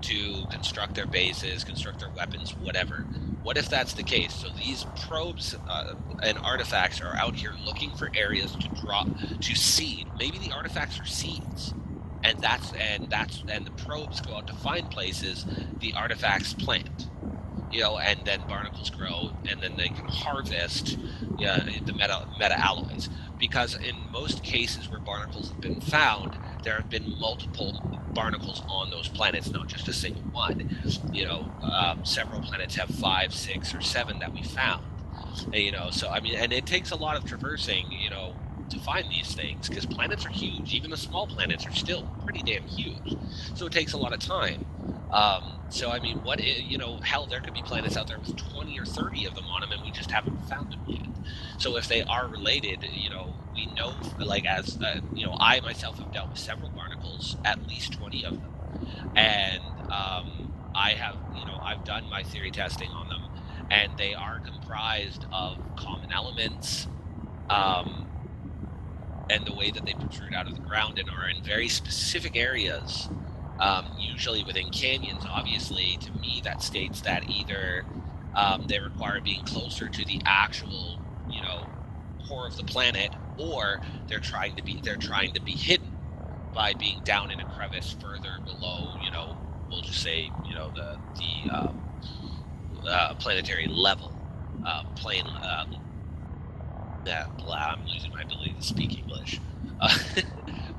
to construct their bases, construct their weapons, whatever. What if that's the case? So these probes and artifacts are out here looking for areas to seed. Maybe the artifacts are seeds, and the probes go out to find places the artifacts plant. and then barnacles grow, and then they can harvest the meta alloys. Because in most cases where barnacles have been found, there have been multiple barnacles on those planets, not just a single one. Several planets have 5, 6, or 7 that we found. So I mean, and it takes a lot of traversing, to find these things, because planets are huge. Even the small planets are still pretty damn huge. So it takes a lot of time. So I mean, hell, there could be planets out there with 20 or 30 of them on them, and we just haven't found them yet. So if they are related, we know, like, as I myself have dealt with several barnacles, at least 20 of them, and I have, I've done my theory testing on them, and they are comprised of common elements, and the way that they protrude out of the ground and are in very specific areas, usually within canyons. Obviously, to me, that states that either they require being closer to the actual, core of the planet, or they're trying to be hidden by being down in a crevice further below, we'll just say, the planetary level, plane. I'm losing my ability to speak English. But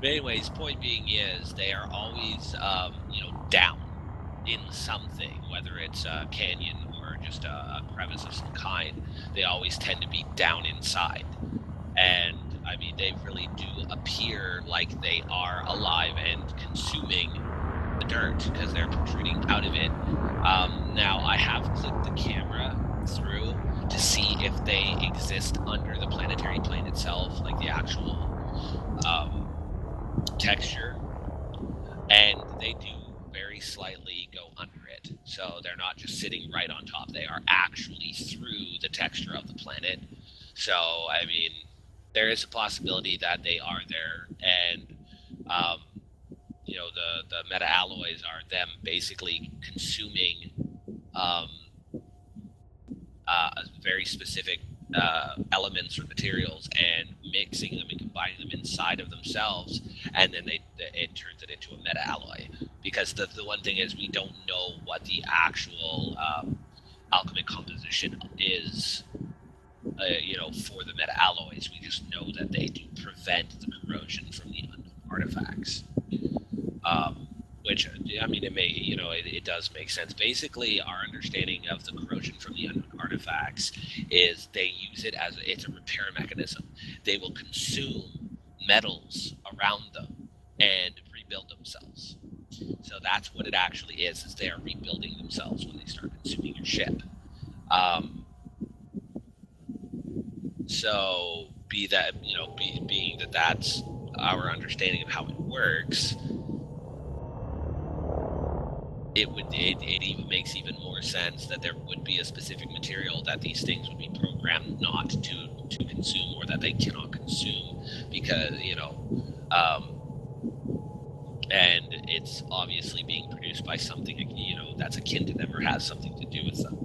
anyways, point being is they are always, down in something, whether it's a canyon or just a crevice of some kind. They always tend to be down inside. And, I mean, they really do appear like they are alive and consuming the dirt, because they're protruding out of it. Now, I have clipped the camera through to see if they exist under the planetary plane itself, like the actual texture, and they do very slightly go under it. So they're not just sitting right on top, they are actually through the texture of the planet. So, I mean, there is a possibility that they are there, and the meta alloys are them basically consuming very specific elements or materials and mixing them and combining them inside of themselves, and then it turns it into a meta alloy. Because the one thing is, we don't know what the actual alchemic composition is, for the meta alloys. We just know that they do prevent the corrosion from the unknown artifacts. Which, I mean, it does make sense. Basically, our understanding of the corrosion from the unknown artifacts is they use it as it's a repair mechanism. They will consume metals around them and rebuild themselves. So that's what it actually is they are rebuilding themselves when they start consuming your ship. So being that that's our understanding of how it works, it even makes even more sense that there would be a specific material that these things would be programmed not to consume, or that they cannot consume, because and it's obviously being produced by something that's akin to them or has something to do with them.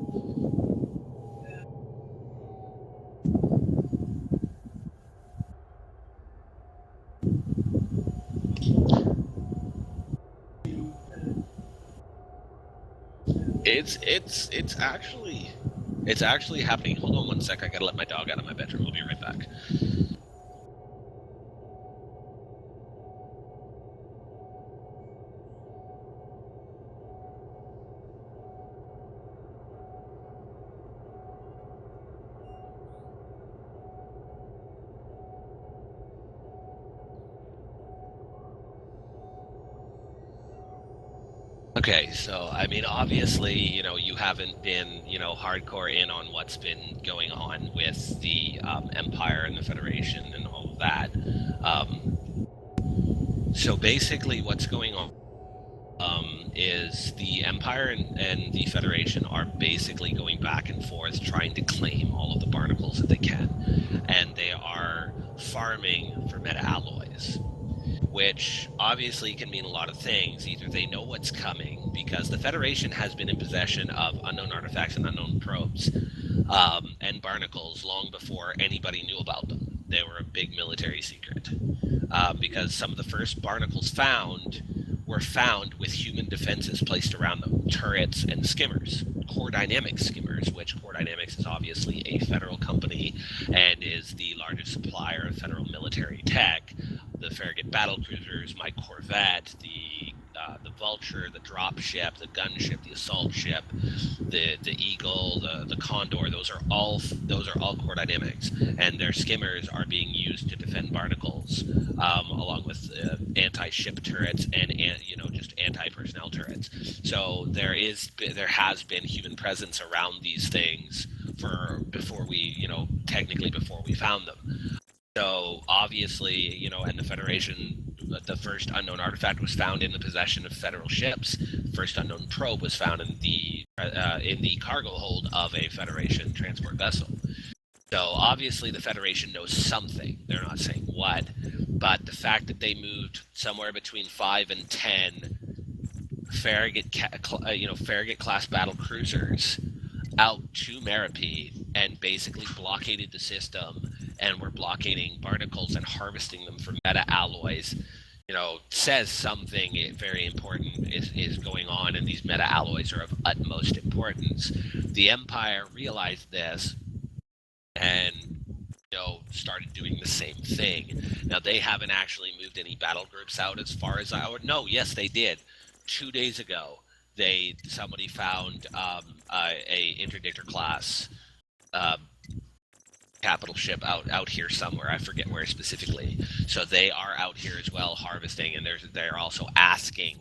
It's actually happening. Hold on one sec. I gotta let my dog out of my bedroom. I'll be right back. Okay, so, I mean, obviously, you haven't been, hardcore in on what's been going on with the Empire and the Federation and all of that. So basically what's going on is the Empire and the Federation are basically going back and forth trying to claim all of the barnacles that they can. And they are farming for meta alloys, which obviously can mean a lot of things. Either they know what's coming, because the Federation has been in possession of unknown artifacts and unknown probes and barnacles long before anybody knew about them. They were a big military secret, because some of the first barnacles were found with human defenses placed around them, turrets and skimmers. Core Dynamics skimmers, which Core Dynamics is obviously a federal company and is the largest supplier of federal military tech. The Farragut battlecruisers, my Corvette, the Vulture, the drop ship, the gunship, the assault ship, the Eagle, the Condor. Those are all Core Dynamics, and their skimmers are being used to defend barnacles, along with anti-ship turrets and just anti-personnel turrets. So there has been human presence around these things before we found them. So obviously, and the Federation, the first unknown artifact was found in the possession of federal ships. First unknown probe was found in the cargo hold of a Federation transport vessel. So obviously the Federation knows something. They're not saying what, but the fact that they moved somewhere between 5 and 10 Farragut class battle cruisers out to Meropide and basically blockaded the system and were blockading barnacles and harvesting them for meta alloys, says something very important is going on, and these meta alloys are of utmost importance. The Empire realized this and started doing the same thing. Now, they haven't actually moved any battle groups out as far as yes, they did. 2 days ago, somebody found a interdictor class capital ship out here somewhere. I forget where specifically. So they are out here as well harvesting, and they're also asking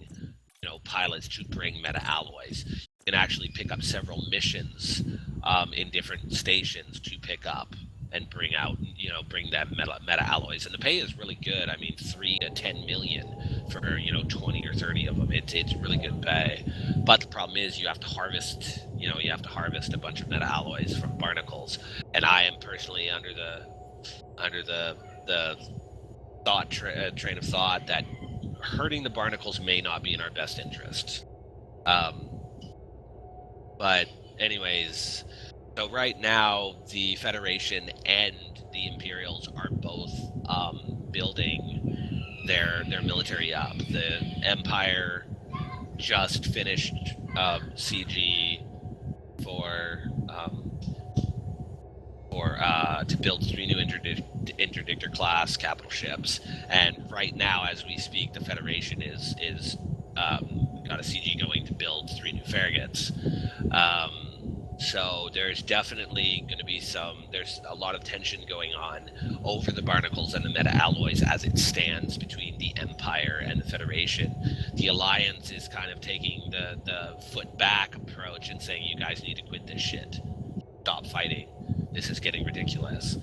pilots to bring meta alloys. You can actually pick up several missions in different stations to pick up and bring that meta alloys, and the pay is really good. I mean, 3 to 10 million for 20 or 30 of them. It's really good pay, but the problem is you have to harvest a bunch of meta alloys from barnacles, and I am personally under the train of thought that hurting the barnacles may not be in our best interest. But anyways. So right now, the Federation and the Imperials are both building their military up. The Empire just finished CG to build 3 new interdictor class capital ships, and right now, as we speak, the Federation is got a CG going to build 3 new Farraguts. So there's definitely going to be there's a lot of tension going on over the barnacles and the meta alloys as it stands between the Empire and the Federation. The Alliance is kind of taking the foot back approach and saying, you guys need to quit this shit. Stop fighting. This is getting ridiculous.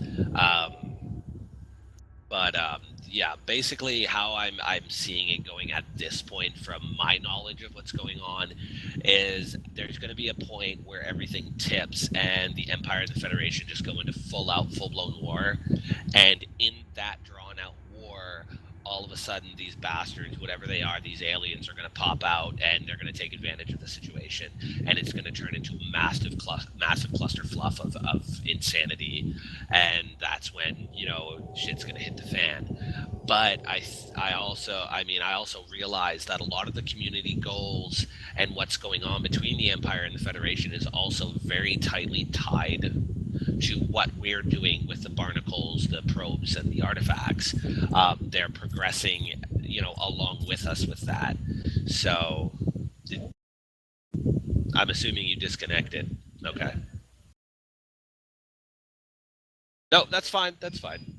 Yeah, basically how I'm seeing it going at this point from my knowledge of what's going on is there's going to be a point where everything tips and the Empire and the Federation just go into full-blown war. And in that drawn-out war, all of a sudden these bastards, whatever they are, these aliens are going to pop out and they're going to take advantage of the situation. And it's going to turn into a massive cluster fluff of insanity. And that's when, shit's going to hit the fan. But I also realize that a lot of the community goals and what's going on between the Empire and the Federation is also very tightly tied to what we're doing with the barnacles, the probes, and the artifacts. They're progressing, along with us with that. So I'm assuming you disconnected. Okay. No, that's fine. That's fine.